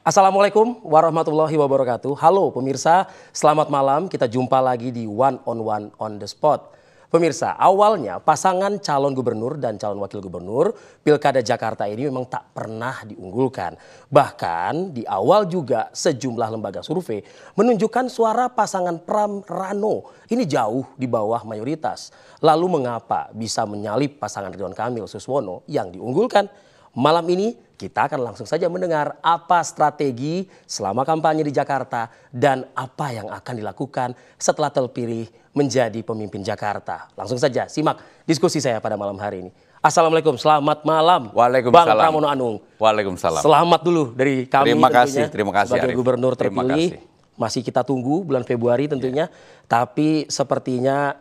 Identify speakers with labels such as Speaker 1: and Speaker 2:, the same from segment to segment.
Speaker 1: Assalamualaikum warahmatullahi wabarakatuh. Halo pemirsa, selamat malam. Kita jumpa lagi di One on the Spot. Pemirsa, awalnya pasangan calon gubernur dan calon wakil gubernur Pilkada Jakarta ini memang tak pernah diunggulkan. Bahkan di awal juga sejumlah lembaga survei menunjukkan suara pasangan Pram Rano ini jauh di bawah mayoritas. Lalu mengapa bisa menyalip pasangan Ridwan Kamil Suswono yang diunggulkan? Malam ini kita akan langsung saja mendengar apa strategi selama kampanye di Jakarta dan apa yang akan dilakukan setelah terpilih menjadi pemimpin Jakarta. Langsung saja simak diskusi saya pada malam hari ini. Assalamualaikum, selamat malam.
Speaker 2: Waalaikumsalam.
Speaker 1: Bang Pramono Anung.
Speaker 2: Waalaikumsalam.
Speaker 1: Selamat dulu dari kami.
Speaker 2: Terima kasih
Speaker 1: sebagai
Speaker 2: Arif.
Speaker 1: gubernur terpilih. Masih kita tunggu bulan Februari tentunya. Tapi sepertinya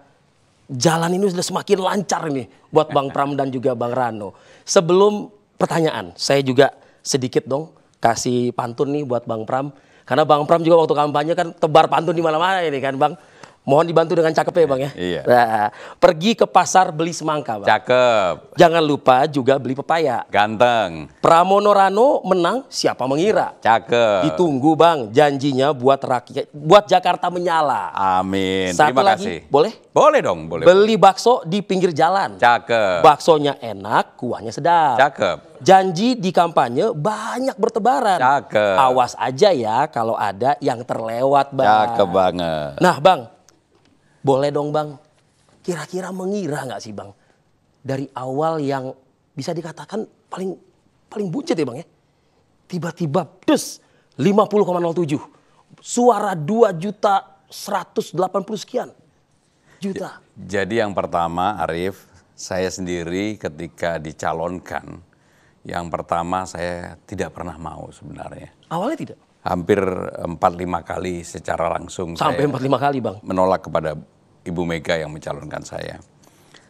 Speaker 1: jalan ini sudah semakin lancar nih buat Bang Pram dan juga Bang Rano. Sebelum pertanyaan, saya juga sedikit dong kasih pantun nih buat Bang Pram. Karena Bang Pram juga waktu kampanye kan tebar pantun di mana-mana ini kan Bang. Mohon dibantu dengan cakep ya Bang ya.
Speaker 2: Iya.
Speaker 1: Nah, pergi ke pasar beli semangka Bang.
Speaker 2: Cakep.
Speaker 1: Jangan lupa juga beli pepaya.
Speaker 2: Ganteng.
Speaker 1: Pramono Rano menang, siapa mengira.
Speaker 2: Cakep.
Speaker 1: Ditunggu Bang, janjinya buat rakyat, buat Jakarta menyala.
Speaker 2: Amin.
Speaker 1: Satu
Speaker 2: Terima
Speaker 1: lagi,
Speaker 2: kasih.
Speaker 1: boleh?
Speaker 2: Boleh dong, boleh.
Speaker 1: Beli bakso di pinggir jalan.
Speaker 2: Cakep.
Speaker 1: Baksonya enak, kuahnya sedap.
Speaker 2: Cakep.
Speaker 1: Janji di kampanye banyak bertebaran.
Speaker 2: Cakep.
Speaker 1: Awas aja ya kalau ada yang terlewat Bang.
Speaker 2: Cakep banget.
Speaker 1: Nah Bang, boleh dong Bang, kira-kira mengira nggak sih Bang, dari awal yang bisa dikatakan paling buncit ya Bang ya, tiba-tiba des 50,07, suara 2.180 sekian juta.
Speaker 2: Jadi yang pertama Arif, saya sendiri ketika dicalonkan, yang pertama saya tidak pernah mau sebenarnya.
Speaker 1: Awalnya tidak?
Speaker 2: Hampir 4-5 kali secara langsung.
Speaker 1: Sampai 4-5 kali Bang?
Speaker 2: Menolak kepada Ibu Mega yang mencalonkan saya.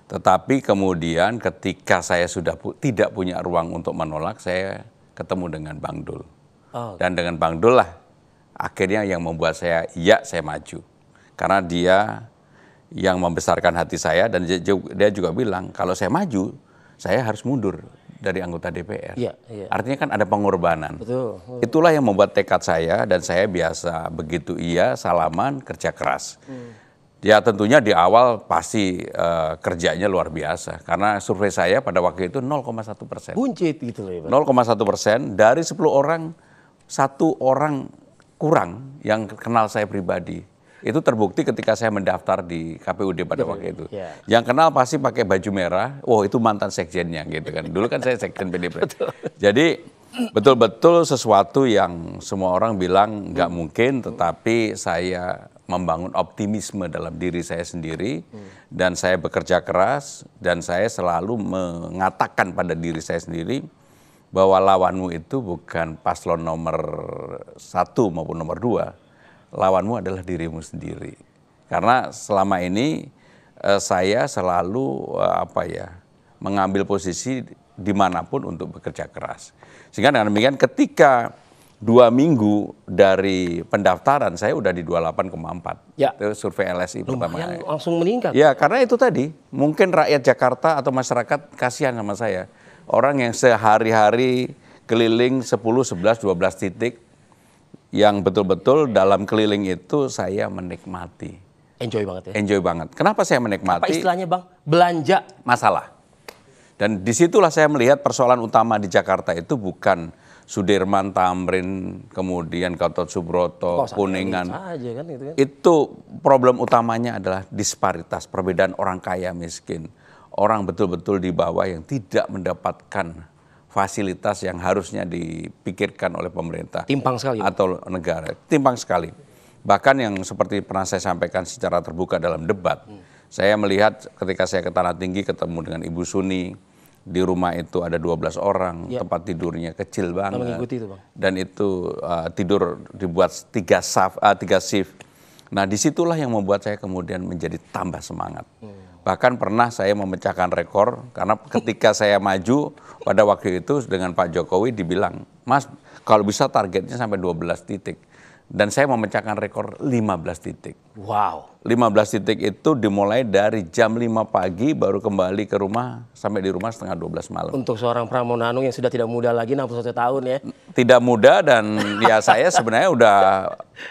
Speaker 2: Tetapi kemudian ketika saya sudah tidak punya ruang untuk menolak, saya ketemu dengan Bang Dul.
Speaker 1: Oh.
Speaker 2: Dan dengan Bang Dul lah akhirnya yang membuat saya maju. Karena dia yang membesarkan hati saya dan dia juga bilang kalau saya maju, saya harus mundur dari anggota DPR.
Speaker 1: Iya.
Speaker 2: Artinya kan ada pengorbanan.
Speaker 1: Betul.
Speaker 2: Itulah yang membuat tekad saya dan saya biasa begitu salaman, kerja keras. Ya tentunya di awal pasti kerjanya luar biasa karena survei saya pada waktu itu 0,1%.
Speaker 1: Buncit gitu loh ya Bang.
Speaker 2: 0,1% dari 10 orang, 1 orang kurang yang kenal saya pribadi. Itu terbukti ketika saya mendaftar di KPUD pada waktu itu.
Speaker 1: Ya.
Speaker 2: Yang kenal pasti pakai baju merah, itu mantan sekjennya gitu kan. Dulu kan saya sekjen PDIP. Jadi betul-betul sesuatu yang semua orang bilang nggak mungkin, tetapi saya membangun optimisme dalam diri saya sendiri dan saya bekerja keras dan saya selalu mengatakan pada diri saya sendiri bahwa lawanmu itu bukan paslon nomor 1 maupun nomor 2, lawanmu adalah dirimu sendiri. Karena selama ini saya selalu mengambil posisi dimanapun untuk bekerja keras. Sehingga dengan demikian ketika 2 minggu dari pendaftaran saya udah di 28,4.
Speaker 1: Ya.
Speaker 2: Itu survei LSI pertama.
Speaker 1: Lumayan langsung meningkat.
Speaker 2: Ya karena itu tadi mungkin rakyat Jakarta atau masyarakat kasihan sama saya. Orang yang sehari-hari keliling 10, 11, 12 titik yang betul-betul dalam keliling itu saya menikmati.
Speaker 1: Enjoy banget ya?
Speaker 2: Enjoy banget. Kenapa saya menikmati?
Speaker 1: Apa istilahnya Bang? Belanja.
Speaker 2: Masalah. Dan disitulah saya melihat persoalan utama di Jakarta itu bukan Sudirman, Tamrin, kemudian Gatot Subroto, Kuningan.
Speaker 1: Aja kan, gitu kan?
Speaker 2: Itu problem utamanya adalah disparitas, perbedaan orang kaya miskin. Orang betul-betul di bawah yang tidak mendapatkan fasilitas yang harusnya dipikirkan oleh pemerintah.
Speaker 1: Timpang sekali.
Speaker 2: Atau negara. Timpang sekali. Bahkan yang seperti pernah saya sampaikan secara terbuka dalam debat. Saya melihat ketika saya ke Tanah Tinggi ketemu dengan Ibu Suni. Di rumah itu ada 12 orang, tempat tidurnya kecil banget.
Speaker 1: Mengikuti itu Bang.
Speaker 2: Dan itu tidur dibuat 3 shift. Nah disitulah yang membuat saya kemudian menjadi tambah semangat. Bahkan pernah saya memecahkan rekor karena ketika saya maju pada waktu itu dengan Pak Jokowi dibilang, Mas kalau bisa targetnya sampai 12 titik. Dan saya memecahkan rekor 15 titik.
Speaker 1: Wow.
Speaker 2: 15 titik itu dimulai dari jam 5 pagi baru kembali ke rumah sampai di rumah setengah 12 malam.
Speaker 1: Untuk seorang Pramono Anung yang sudah tidak muda lagi 61 tahun ya.
Speaker 2: Tidak mudah dan ya saya sebenarnya udah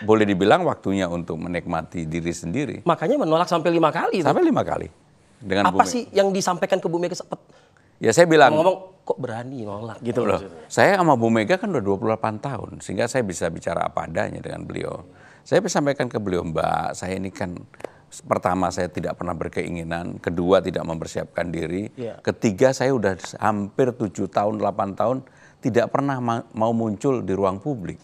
Speaker 2: boleh dibilang waktunya untuk menikmati diri sendiri.
Speaker 1: Makanya menolak sampai 5 kali.
Speaker 2: Sampai 5 kali. Dengan
Speaker 1: Apa sih yang disampaikan ke Bu Mega?
Speaker 2: Ya saya bilang,
Speaker 1: ngomong kok berani nolak gitu loh.
Speaker 2: Saya sama Bu Mega kan udah 28 tahun, sehingga saya bisa bicara apa adanya dengan beliau. Saya bisa sampaikan ke beliau, Mbak, saya ini kan pertama saya tidak pernah berkeinginan, kedua tidak mempersiapkan diri, ketiga saya udah hampir 7 tahun, 8 tahun tidak pernah mau muncul di ruang publik.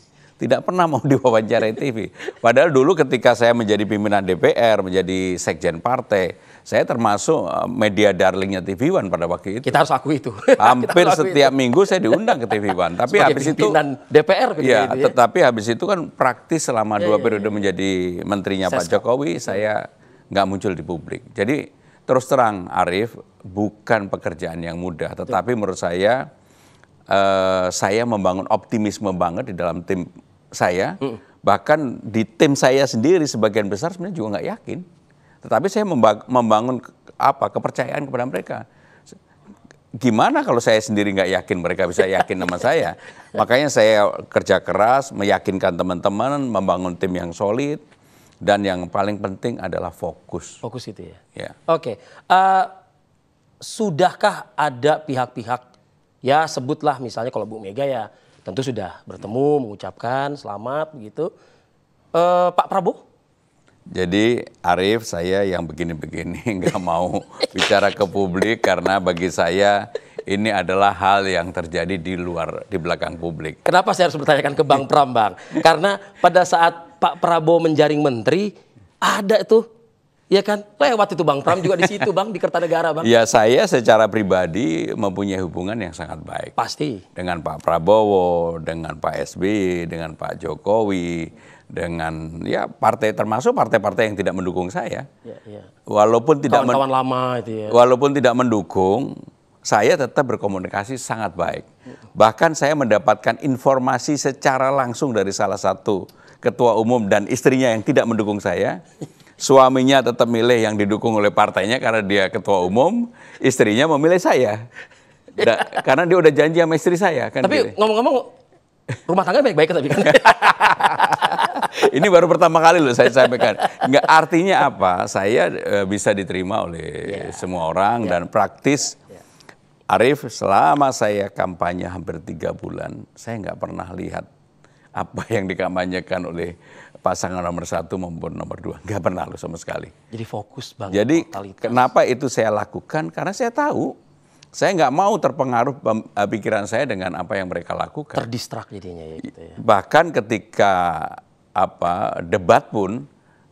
Speaker 2: Tidak pernah mau diwawancarai TV. Padahal dulu ketika saya menjadi pimpinan DPR, menjadi sekjen partai, saya termasuk media darlingnya TV One pada waktu itu.
Speaker 1: Kita harus akui itu.
Speaker 2: Hampir setiap minggu saya diundang ke TV One. Tapi
Speaker 1: sebagai
Speaker 2: habis itu
Speaker 1: pimpinan DPR
Speaker 2: ya,
Speaker 1: itu ya.
Speaker 2: tetapi habis itu kan praktis selama 2 periode menjadi menterinya Pak Jokowi, saya nggak muncul di publik. Jadi terus terang Arief, bukan pekerjaan yang mudah, tetapi menurut saya membangun optimisme banget di dalam tim saya, bahkan di tim saya sendiri sebagian besar sebenarnya juga nggak yakin. Tetapi saya membangun kepercayaan kepada mereka. Gimana kalau saya sendiri nggak yakin, mereka bisa yakin sama saya. Makanya saya kerja keras, meyakinkan teman-teman, membangun tim yang solid, dan yang paling penting adalah fokus.
Speaker 1: Fokus itu ya.
Speaker 2: Ya.
Speaker 1: Oke. Sudahkah ada pihak-pihak, ya sebutlah misalnya kalau Bu Mega ya tentu sudah bertemu, mengucapkan selamat gitu. Pak Prabowo?
Speaker 2: Jadi Arief, saya yang begini-begini nggak mau bicara ke publik karena bagi saya ini adalah hal yang terjadi di belakang publik.
Speaker 1: Kenapa saya harus bertanyakan ke Bang Pram, Bang? Karena pada saat Pak Prabowo menjaring menteri, ada tuh, ya kan? Lewat itu Bang Pram juga di situ, Bang, di Kertanegara, Bang.
Speaker 2: Ya, saya secara pribadi mempunyai hubungan yang sangat baik.
Speaker 1: Pasti.
Speaker 2: Dengan Pak Prabowo, dengan Pak SBY, dengan Pak Jokowi, dengan ya partai, termasuk partai-partai yang tidak mendukung saya.
Speaker 1: Ya.
Speaker 2: Walaupun tidak
Speaker 1: kawan-kawan lama itu ya.
Speaker 2: Walaupun tidak mendukung, saya tetap berkomunikasi sangat baik. Bahkan saya mendapatkan informasi secara langsung dari salah satu ketua umum dan istrinya yang tidak mendukung saya. Suaminya tetap milih yang didukung oleh partainya karena dia ketua umum, istrinya memilih saya. Karena dia udah janji sama istri saya. Kan
Speaker 1: tapi ngomong-ngomong, rumah tangga baik-baik tapi kan.
Speaker 2: Ini baru pertama kali loh saya sampaikan. Nggak, artinya apa? Saya bisa diterima oleh semua orang dan praktis. Arief, selama saya kampanye hampir 3 bulan, saya nggak pernah lihat apa yang dikampanyekan oleh pasangan nomor 1 maupun nomor 2. Nggak pernah loh sama sekali.
Speaker 1: Jadi fokus banget.
Speaker 2: Jadi kenapa itu saya lakukan? Karena saya tahu saya nggak mau terpengaruh pikiran saya dengan apa yang mereka lakukan.
Speaker 1: Terdistrak jadinya ya gitu ya.
Speaker 2: Bahkan ketika debat pun,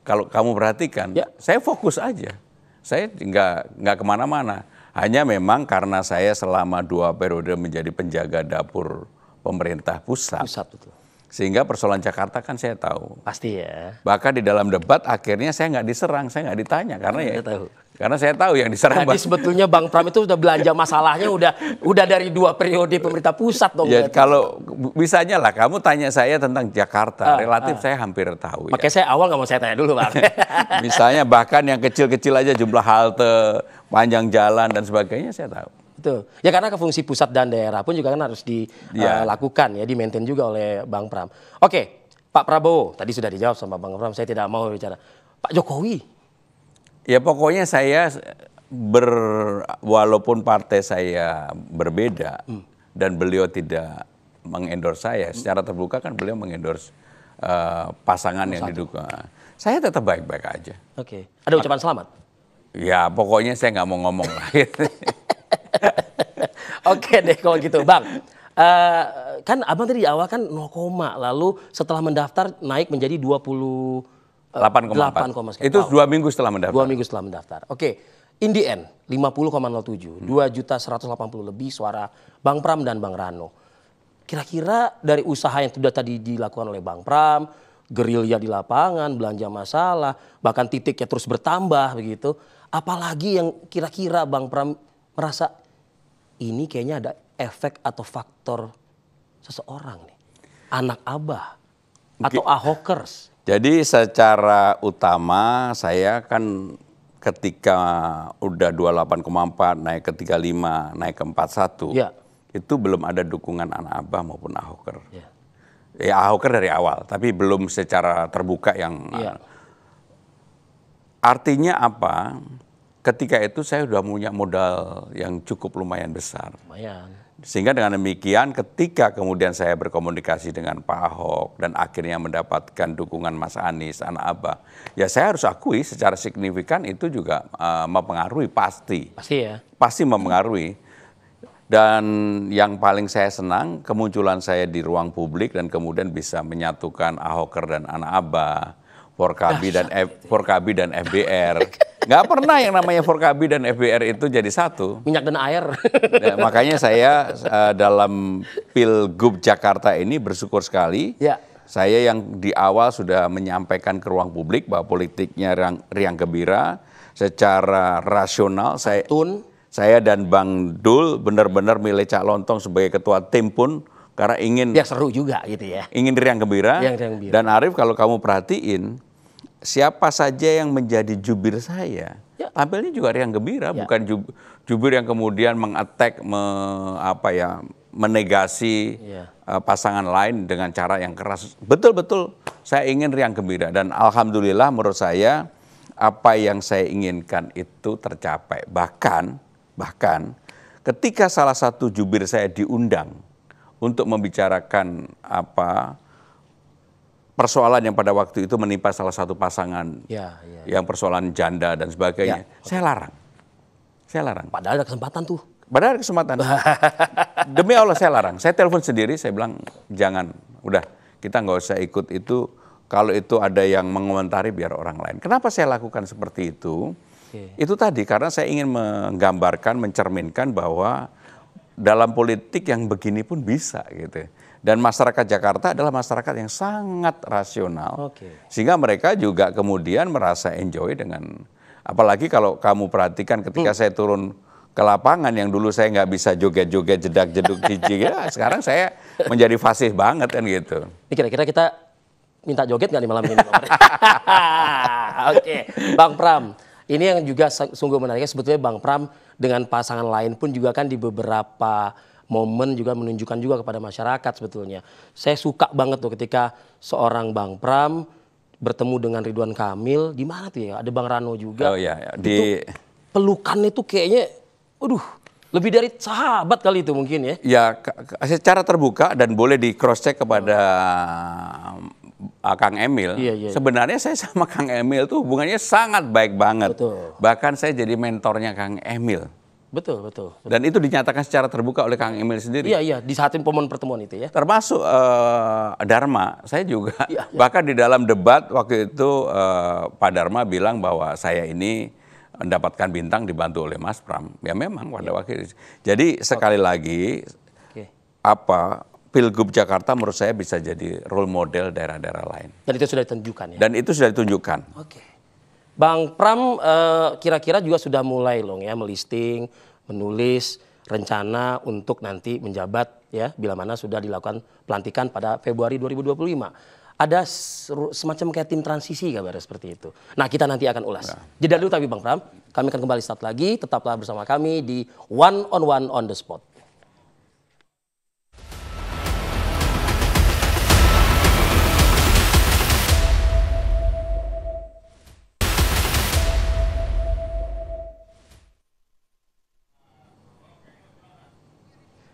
Speaker 2: kalau kamu perhatikan, saya fokus aja. Saya nggak kemana-mana. Hanya memang karena saya selama 2 periode menjadi penjaga dapur pemerintah pusat.
Speaker 1: Betul.
Speaker 2: Sehingga persoalan Jakarta kan saya tahu.
Speaker 1: Pasti ya.
Speaker 2: Bahkan di dalam debat akhirnya saya nggak diserang, saya nggak ditanya karena karena saya tahu yang diserang.
Speaker 1: Jadi sebetulnya Bang Pram itu sudah belanja masalahnya udah dari 2 periode pemerintah pusat dong.
Speaker 2: Ya, kalau bisanya lah kamu tanya saya tentang Jakarta, relatif saya hampir tahu.
Speaker 1: Makanya saya awal nggak mau saya tanya dulu, Bang.
Speaker 2: Misalnya bahkan yang kecil-kecil aja jumlah halte, panjang jalan dan sebagainya saya tahu.
Speaker 1: Betul. Ya karena ke fungsi pusat dan daerah pun juga kan harus dilakukan ya, di-maintain juga oleh Bang Pram. Oke, Pak Prabowo tadi sudah dijawab sama Bang Pram, saya tidak mau bicara. Pak Jokowi.
Speaker 2: Ya pokoknya saya walaupun partai saya berbeda dan beliau tidak mengendorse saya, secara terbuka kan beliau mengendorse pasangan yang didukung. Saya tetap baik-baik aja.
Speaker 1: Oke. Ada ucapan selamat?
Speaker 2: Ya pokoknya saya nggak mau ngomong lah.
Speaker 1: Oke deh kalau gitu, Bang. Kan Abang tadi di awal kan 0, lalu setelah mendaftar naik menjadi
Speaker 2: 8,4. Itu 2 minggu setelah mendaftar.
Speaker 1: 2 minggu setelah mendaftar. Oke. In the end 50,07, 2.180.000 lebih suara Bang Pram dan Bang Rano. Kira-kira dari usaha yang sudah tadi dilakukan oleh Bang Pram, gerilya di lapangan, belanja masalah, bahkan titiknya terus bertambah begitu. Apalagi yang kira-kira Bang Pram merasa ini kayaknya ada efek atau faktor seseorang nih, anak Abah. atau Ahokers?
Speaker 2: Jadi secara utama saya kan ketika udah 28,4 naik ke 35, naik ke 41,
Speaker 1: Ya.
Speaker 2: itu belum ada dukungan anak Abah maupun Ahoker.
Speaker 1: Ya.
Speaker 2: Ya Ahoker dari awal, tapi belum secara terbuka yang
Speaker 1: Ya.
Speaker 2: artinya apa? Ketika itu saya sudah punya modal yang cukup lumayan besar.
Speaker 1: Lumayan.
Speaker 2: Sehingga dengan demikian ketika kemudian saya berkomunikasi dengan Pak Ahok dan akhirnya mendapatkan dukungan Mas Anies, anak Abah, ya saya harus akui secara signifikan itu juga mempengaruhi pasti.
Speaker 1: Pasti ya.
Speaker 2: Pasti mempengaruhi. Dan yang paling saya senang kemunculan saya di ruang publik dan kemudian bisa menyatukan Ahoker dan anak Abah, Forkabi dan FBR. Nggak pernah yang namanya Forkabi dan FBR itu jadi satu.
Speaker 1: Minyak dan air.
Speaker 2: Nah, makanya saya dalam Pilgub Jakarta ini bersyukur sekali.
Speaker 1: Ya.
Speaker 2: Saya yang di awal sudah menyampaikan ke ruang publik bahwa politiknya riang gembira, secara rasional. Saya dan Bang Dul benar-benar milih Cak Lontong sebagai ketua tim pun karena ingin
Speaker 1: Ya seru juga gitu ya.
Speaker 2: ingin riang gembira.
Speaker 1: Riang gembira.
Speaker 2: Dan Arief kalau kamu perhatiin siapa saja yang menjadi jubir saya,
Speaker 1: Ya.
Speaker 2: tampilnya juga riang gembira,
Speaker 1: Ya.
Speaker 2: bukan jubir yang kemudian mengattack, menegasi
Speaker 1: Ya.
Speaker 2: pasangan lain dengan cara yang keras. Betul-betul saya ingin riang gembira dan alhamdulillah menurut saya apa yang saya inginkan itu tercapai. Bahkan ketika salah satu jubir saya diundang untuk membicarakan persoalan yang pada waktu itu menimpa salah satu pasangan yang persoalan janda dan sebagainya, saya larang.
Speaker 1: Padahal ada kesempatan tuh.
Speaker 2: Padahal ada kesempatan. Demi Allah saya larang. Saya telepon sendiri, saya bilang jangan, udah kita nggak usah ikut itu. Kalau itu ada yang mengomentari biar orang lain. Kenapa saya lakukan seperti itu? Itu tadi karena saya ingin menggambarkan, mencerminkan bahwa dalam politik yang begini pun bisa gitu. Dan masyarakat Jakarta adalah masyarakat yang sangat rasional. Sehingga mereka juga kemudian merasa enjoy dengan, apalagi kalau kamu perhatikan ketika saya turun ke lapangan yang dulu saya nggak bisa joget-joget, jedak-jeduk cici, ya, sekarang saya menjadi fasih banget kan gitu.
Speaker 1: Ini kira-kira kita minta joget nggak nih malam ini? Oke, Bang Pram. Ini yang juga sungguh menariknya sebetulnya Bang Pram dengan pasangan lain pun juga kan di beberapa momen juga menunjukkan juga kepada masyarakat sebetulnya. Saya suka banget tuh ketika seorang Bang Pram bertemu dengan Ridwan Kamil, di mana tuh ya? Ada Bang Rano juga.
Speaker 2: Oh iya,
Speaker 1: di pelukannya tuh kayaknya, waduh, lebih dari sahabat kali itu mungkin ya.
Speaker 2: Ya, secara terbuka dan boleh di cross check kepada Kang Emil. Sebenarnya saya sama Kang Emil tuh hubungannya sangat baik banget.
Speaker 1: Betul.
Speaker 2: Bahkan saya jadi mentornya Kang Emil.
Speaker 1: Betul.
Speaker 2: Dan itu dinyatakan secara terbuka oleh Kang Emil sendiri.
Speaker 1: Iya, di saat momen pertemuan itu ya.
Speaker 2: Termasuk Dharma, saya juga. Bahkan di dalam debat waktu itu Pak Dharma bilang bahwa saya ini mendapatkan bintang dibantu oleh Mas Pram. Ya memang pada waktu itu. Jadi sekali lagi Pilgub Jakarta menurut saya bisa jadi role model daerah-daerah lain.
Speaker 1: Dan itu sudah ditunjukkan ya?
Speaker 2: Dan itu sudah ditunjukkan.
Speaker 1: Oke. Bang Pram kira-kira juga sudah mulai loh ya melisting, menulis rencana untuk nanti menjabat ya bila mana sudah dilakukan pelantikan pada Februari 2025. Ada semacam kayak tim transisi kabar seperti itu. Nah kita nanti akan ulas. Jeda dulu tapi Bang Pram, kami akan kembali saat lagi. Tetaplah bersama kami di One on the Spot.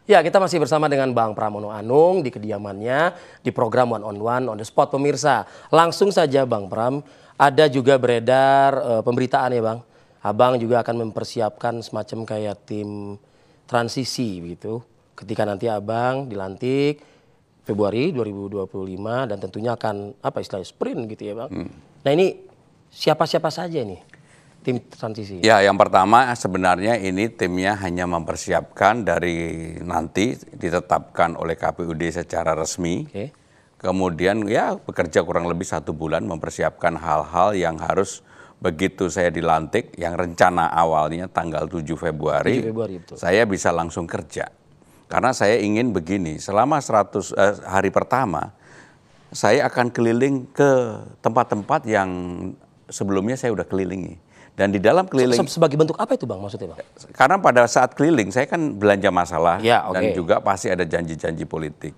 Speaker 1: Ya, kita masih bersama dengan Bang Pramono Anung di kediamannya di program One on the Spot pemirsa. Langsung saja Bang Pram, ada juga beredar pemberitaan ya Bang. Abang juga akan mempersiapkan semacam kayak tim transisi begitu. Ketika nanti Abang dilantik Februari 2025 dan tentunya akan istilahnya sprint gitu ya Bang. Nah ini siapa-siapa saja nih? Tim transisi.
Speaker 2: Ya, yang pertama sebenarnya ini timnya hanya mempersiapkan dari nanti ditetapkan oleh KPUD secara resmi. Kemudian ya bekerja kurang lebih 1 bulan mempersiapkan hal-hal yang harus begitu saya dilantik, yang rencana awalnya tanggal 7 Februari,
Speaker 1: betul.
Speaker 2: Saya bisa langsung kerja. Karena saya ingin begini, selama 100 hari pertama, saya akan keliling ke tempat-tempat yang sebelumnya saya udah kelilingi. Dan di dalam keliling,
Speaker 1: Sebagai bentuk apa itu Bang maksudnya Bang?
Speaker 2: karena pada saat keliling saya kan belanja masalah
Speaker 1: Ya,
Speaker 2: dan
Speaker 1: oke.
Speaker 2: juga pasti ada janji-janji politik.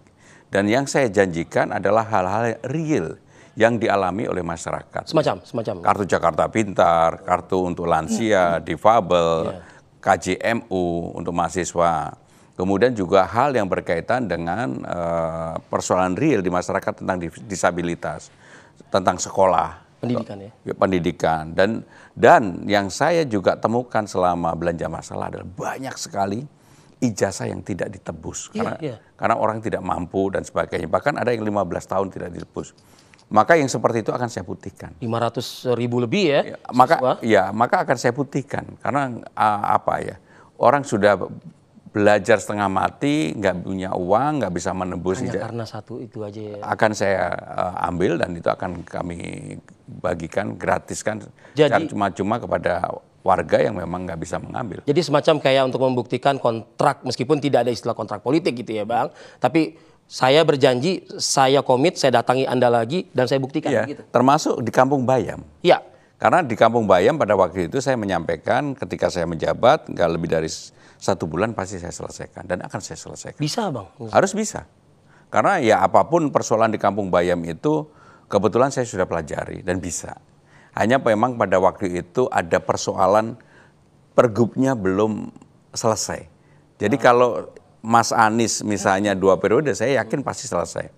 Speaker 2: Dan yang saya janjikan adalah hal-hal real yang dialami oleh masyarakat.
Speaker 1: Semacam.
Speaker 2: Kartu Jakarta Pintar, kartu untuk lansia, difabel, KJMU untuk mahasiswa. Kemudian juga hal yang berkaitan dengan persoalan real di masyarakat tentang disabilitas, tentang sekolah.
Speaker 1: Pendidikan ya.
Speaker 2: Ya, pendidikan. Dan yang saya juga temukan selama belanja masalah adalah banyak sekali ijazah yang tidak ditebus. Karena orang tidak mampu dan sebagainya. Bahkan ada yang 15 tahun tidak ditebus. Maka yang seperti itu akan saya putihkan.
Speaker 1: 500.000 lebih ya.
Speaker 2: Maka akan saya putihkan. Karena orang sudah belajar setengah mati, nggak punya uang, nggak bisa menebus
Speaker 1: Hanya karena satu itu aja ya.
Speaker 2: akan saya ambil dan itu akan kami bagikan, gratiskan secara
Speaker 1: Jadi-
Speaker 2: cuma-cuma kepada warga yang memang nggak bisa mengambil.
Speaker 1: Jadi semacam kayak untuk membuktikan kontrak, meskipun tidak ada istilah kontrak politik gitu ya Bang. Tapi saya berjanji, saya komit, saya datangi Anda lagi dan saya buktikan
Speaker 2: Ya,
Speaker 1: gitu.
Speaker 2: termasuk di Kampung Bayam.
Speaker 1: Ya,
Speaker 2: Karena di Kampung Bayam pada waktu itu saya menyampaikan ketika saya menjabat nggak lebih dari 1 bulan pasti saya selesaikan dan akan saya selesaikan.
Speaker 1: bisa Bang.
Speaker 2: Harus bisa. Karena ya apapun persoalan di Kampung Bayam itu kebetulan saya sudah pelajari dan bisa. Hanya memang pada waktu itu ada persoalan pergubnya belum selesai. Jadi kalau Mas Anies misalnya 2 periode, saya yakin pasti selesai.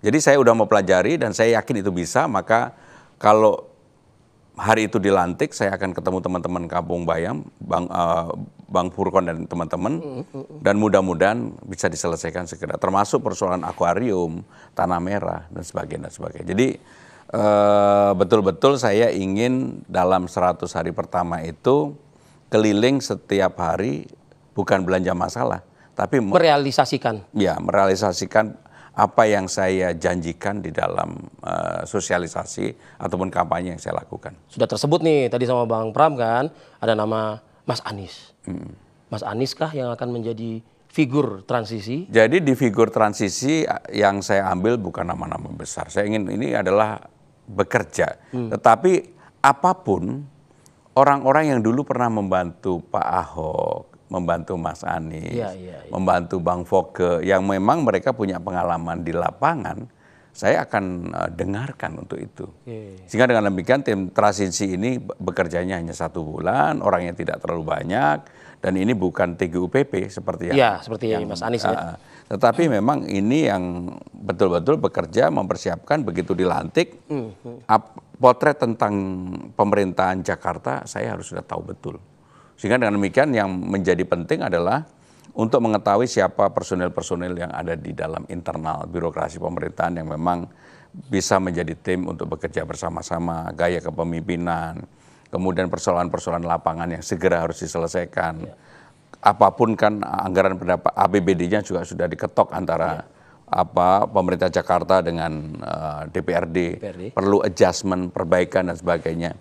Speaker 2: Jadi saya udah mau pelajari dan saya yakin itu bisa, maka kalau hari itu dilantik, saya akan ketemu teman-teman Kampung Bayam, Bang Furkon dan teman-teman, dan mudah-mudahan bisa diselesaikan segera. Termasuk persoalan akuarium, tanah merah, dan sebagainya. Jadi betul-betul saya ingin dalam 100 hari pertama itu keliling setiap hari, bukan belanja masalah, tapi
Speaker 1: Merealisasikan.
Speaker 2: merealisasikan apa yang saya janjikan di dalam sosialisasi ataupun kampanye yang saya lakukan.
Speaker 1: Sudah tersebut nih tadi sama Bang Pram kan, ada nama Mas Anies. Mas Anies kah yang akan menjadi figur transisi?
Speaker 2: Jadi di figur transisi yang saya ambil bukan nama-nama besar. Saya ingin ini adalah bekerja. Tetapi apapun orang-orang yang dulu pernah membantu Pak Ahok, membantu Mas Anies, membantu Bang Foke, yang memang mereka punya pengalaman di lapangan, saya akan dengarkan untuk itu. Sehingga dengan demikian tim transisi ini bekerjanya hanya 1 bulan, orangnya tidak terlalu banyak, dan ini bukan TGUPP seperti yang
Speaker 1: Mas Anies ya.
Speaker 2: Tetapi memang ini yang betul-betul bekerja mempersiapkan begitu dilantik, potret tentang pemerintahan Jakarta saya harus sudah tahu betul. Sehingga dengan demikian yang menjadi penting adalah untuk mengetahui siapa personil-personil yang ada di dalam internal birokrasi pemerintahan yang memang bisa menjadi tim untuk bekerja bersama-sama, gaya kepemimpinan, kemudian persoalan-persoalan lapangan yang segera harus diselesaikan. Apapun kan anggaran pendapat APBD-nya juga sudah diketok antara pemerintah Jakarta dengan DPRD, perlu adjustment, perbaikan dan sebagainya.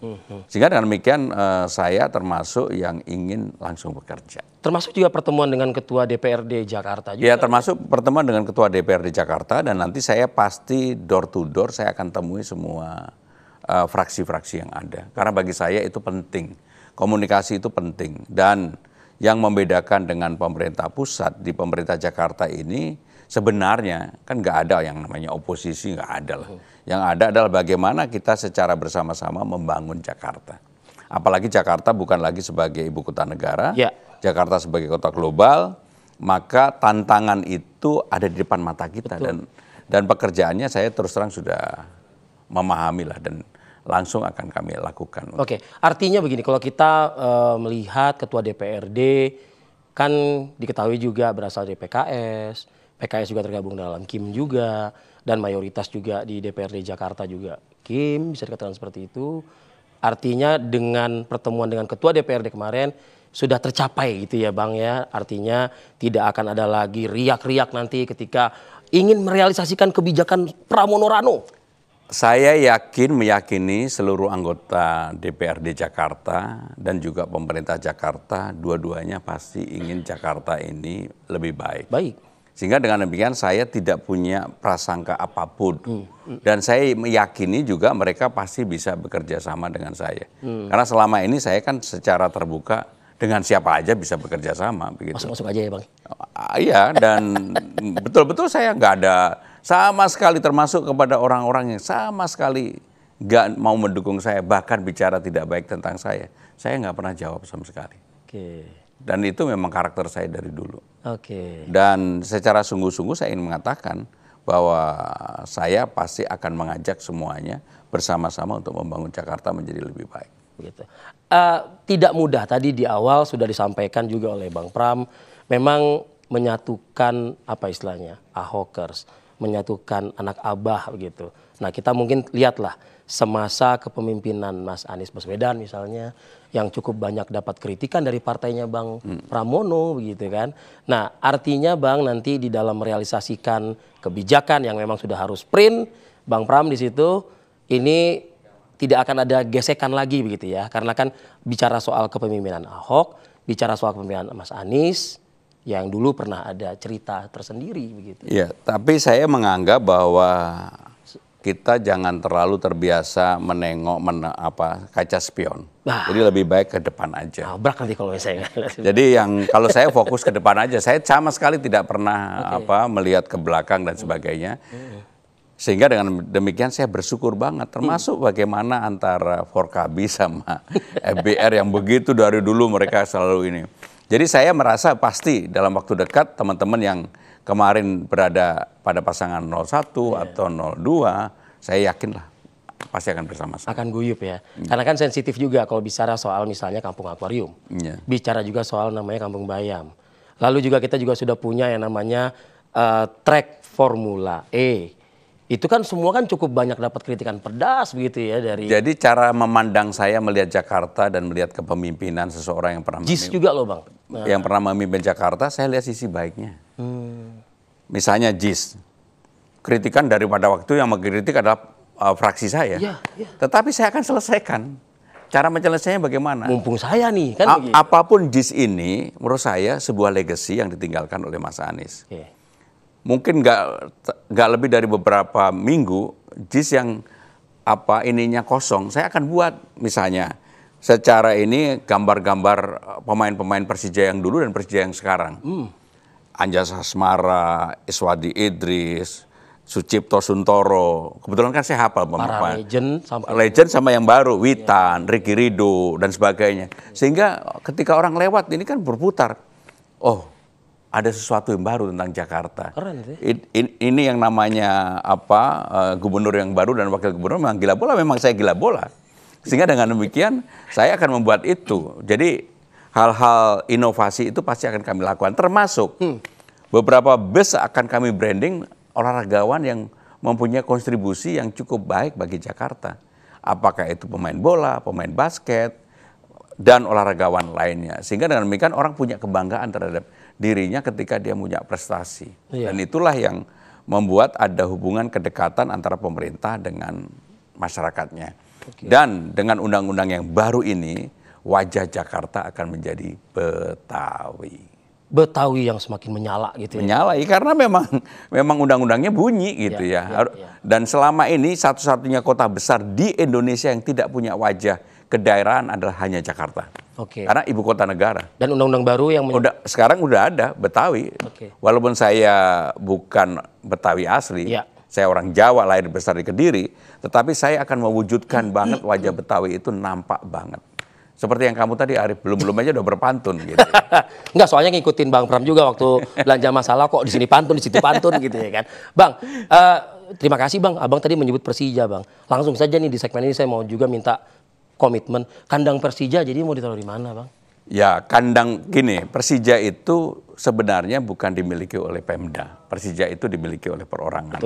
Speaker 2: Sehingga dengan demikian saya termasuk yang ingin langsung bekerja.
Speaker 1: Termasuk juga pertemuan dengan Ketua DPRD Jakarta juga.
Speaker 2: Ya, termasuk pertemuan dengan Ketua DPRD Jakarta dan nanti saya pasti door to door saya akan temui semua fraksi-fraksi yang ada. Karena bagi saya itu penting. Komunikasi itu penting dan yang membedakan dengan pemerintah pusat di pemerintah Jakarta ini sebenarnya kan nggak ada yang namanya oposisi, nggak ada lah. Yang ada adalah bagaimana kita secara bersama-sama membangun Jakarta. Apalagi Jakarta bukan lagi sebagai ibu kota negara, Jakarta sebagai kota global, maka tantangan itu ada di depan mata kita. Dan pekerjaannya saya terus terang sudah memahami lah dan langsung akan kami lakukan.
Speaker 1: Oke, artinya begini, kalau kita melihat Ketua DPRD kan diketahui juga berasal dari PKS, PKS juga tergabung dalam KIM juga, dan mayoritas juga di DPRD Jakarta juga KIM, bisa dikatakan seperti itu. Artinya dengan pertemuan dengan Ketua DPRD kemarin sudah tercapai gitu ya Bang ya, artinya tidak akan ada lagi riak-riak nanti ketika ingin merealisasikan kebijakan Pramono Rano.
Speaker 2: Saya meyakini seluruh anggota DPRD Jakarta dan juga pemerintah Jakarta dua-duanya pasti ingin Jakarta ini lebih baik. Sehingga dengan demikian saya tidak punya prasangka apapun. Dan saya meyakini juga mereka pasti bisa bekerja sama dengan saya. Karena selama ini saya kan secara terbuka dengan siapa aja bisa bekerja sama.
Speaker 1: Masuk-masuk aja ya Bang?
Speaker 2: Iya, dan betul-betul saya nggak ada sama sekali, termasuk kepada orang-orang yang sama sekali nggak mau mendukung saya, bahkan bicara tidak baik tentang saya nggak pernah jawab sama sekali. Dan itu memang karakter saya dari dulu. Dan secara sungguh-sungguh saya ingin mengatakan bahwa saya pasti akan mengajak semuanya bersama-sama untuk membangun Jakarta menjadi lebih baik.
Speaker 1: Tidak mudah, tadi di awal sudah disampaikan juga oleh Bang Pram, memang menyatukan apa istilahnya, Ahokers, menyatukan anak abah begitu. Nah kita mungkin lihatlah semasa kepemimpinan Mas Anies Baswedan misalnya, yang cukup banyak dapat kritikan dari partainya Bang Pramono begitu kan. Nah artinya Bang nanti di dalam merealisasikan kebijakan yang memang sudah harus sprint, Bang Pram di situ ini tidak akan ada gesekan lagi begitu ya. Karena kan bicara soal kepemimpinan Ahok, bicara soal kepemimpinan Mas Anies yang dulu pernah ada cerita tersendiri begitu.
Speaker 2: Iya, tapi saya menganggap bahwa kita jangan terlalu terbiasa menengok kaca spion. Jadi lebih baik ke depan aja.
Speaker 1: Nabrak nanti kalau saya.
Speaker 2: Jadi kalau saya fokus ke depan aja, saya sama sekali tidak pernah melihat ke belakang dan sebagainya. Sehingga dengan demikian saya bersyukur banget, termasuk bagaimana antara Forkabi sama FBR yang begitu dari dulu mereka selalu ini. Jadi saya merasa pasti dalam waktu dekat teman-teman yang kemarin berada pada pasangan 01 atau 02, saya yakinlah pasti akan bersama-sama.
Speaker 1: Akan guyup ya. Karena kan sensitif juga kalau bicara soal misalnya Kampung Akuarium. Bicara juga soal namanya Kampung Bayam. Lalu juga kita juga sudah punya yang namanya track Formula E. Itu kan semua kan cukup banyak dapat kritikan pedas begitu ya dari.
Speaker 2: Jadi cara memandang saya melihat Jakarta dan melihat kepemimpinan seseorang yang pernah
Speaker 1: JIS juga loh Bang.
Speaker 2: Yang pernah memimpin Jakarta, saya lihat sisi baiknya. Misalnya JIS, kritikan daripada waktu yang mengkritik adalah fraksi saya. Tetapi saya akan selesaikan. Cara menyelesaikannya bagaimana?
Speaker 1: Mumpung saya nih kan.
Speaker 2: Apapun JIS ini, menurut saya sebuah legacy yang ditinggalkan oleh Mas Anies. Mungkin nggak lebih dari beberapa minggu, JIS yang ininya kosong, saya akan buat misalnya secara ini gambar-gambar pemain-pemain Persija yang dulu dan Persija yang sekarang. Anjas Asmara, Iswadi Idris, Sucipto Suntoro, kebetulan kan saya hafal
Speaker 1: para
Speaker 2: legend sama yang baru, Witan, Ricky Ridho dan sebagainya. Sehingga ketika orang lewat ini kan berputar, oh ada sesuatu yang baru tentang Jakarta.
Speaker 1: Keren sih.
Speaker 2: Ini yang namanya gubernur yang baru dan wakil gubernur memang gila bola, memang saya gila bola. Sehingga dengan demikian saya akan membuat itu. Jadi hal-hal inovasi itu pasti akan kami lakukan. Termasuk beberapa bus akan kami branding olahragawan yang mempunyai kontribusi yang cukup baik bagi Jakarta. Apakah itu pemain bola, pemain basket, dan olahragawan lainnya. Sehingga dengan demikian orang punya kebanggaan terhadap dirinya ketika dia punya prestasi. Dan itulah yang membuat ada hubungan kedekatan antara pemerintah dengan masyarakatnya. Dan dengan undang-undang yang baru ini, wajah Jakarta akan menjadi Betawi.
Speaker 1: Betawi yang semakin menyala gitu ya.
Speaker 2: Menyala, karena memang undang-undangnya bunyi gitu ya. Dan selama ini satu-satunya kota besar di Indonesia yang tidak punya wajah kedaerahan adalah hanya Jakarta. Karena ibu kota negara.
Speaker 1: Dan undang-undang baru yang
Speaker 2: sekarang udah ada Betawi. Walaupun saya bukan Betawi asli, saya orang Jawa lahir besar di Kediri, tetapi saya akan mewujudkan banget wajah Betawi itu nampak banget. Seperti yang kamu tadi Arif, belum aja udah berpantun gitu.
Speaker 1: Enggak, soalnya ngikutin Bang Pram juga waktu belanja masalah kok di sini pantun, di situ pantun gitu ya kan. Bang, terima kasih Bang. Abang tadi menyebut Persija Bang. Langsung saja nih di segmen ini saya mau juga minta komitmen kandang Persija, jadi mau ditaruh di mana Bang?
Speaker 2: Ya kandang gini, Persija itu sebenarnya bukan dimiliki oleh Pemda. Persija itu dimiliki oleh perorangan.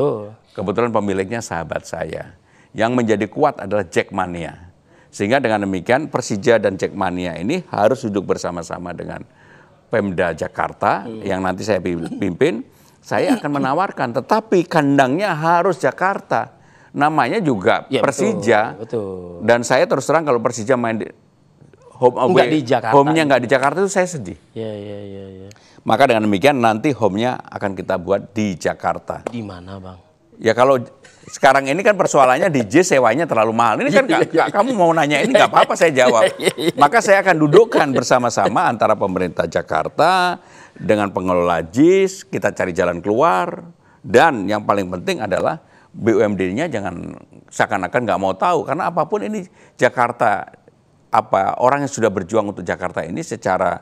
Speaker 2: Kebetulan pemiliknya sahabat saya. Yang menjadi kuat adalah Jackmania. Sehingga dengan demikian Persija dan Jackmania ini harus duduk bersama-sama dengan Pemda Jakarta yang nanti saya pimpin. Saya akan menawarkan, tetapi kandangnya harus Jakarta. Namanya juga Persija. Dan saya terus terang kalau Persija main di
Speaker 1: Nggak di Jakarta.
Speaker 2: Home-nya nggak di Jakarta itu saya sedih.
Speaker 1: Iya.
Speaker 2: Maka dengan demikian nanti home-nya akan kita buat di Jakarta.
Speaker 1: Di mana, Bang?
Speaker 2: Ya kalau sekarang ini kan persoalannya DJ sewanya terlalu mahal. Ini kan kamu mau nanya ini nggak apa-apa saya jawab. Maka saya akan dudukkan bersama-sama antara pemerintah Jakarta dengan pengelola JIS, kita cari jalan keluar. Dan yang paling penting adalah BUMD-nya jangan seakan-akan nggak mau tahu. Karena apapun ini Jakarta, orang yang sudah berjuang untuk Jakarta ini secara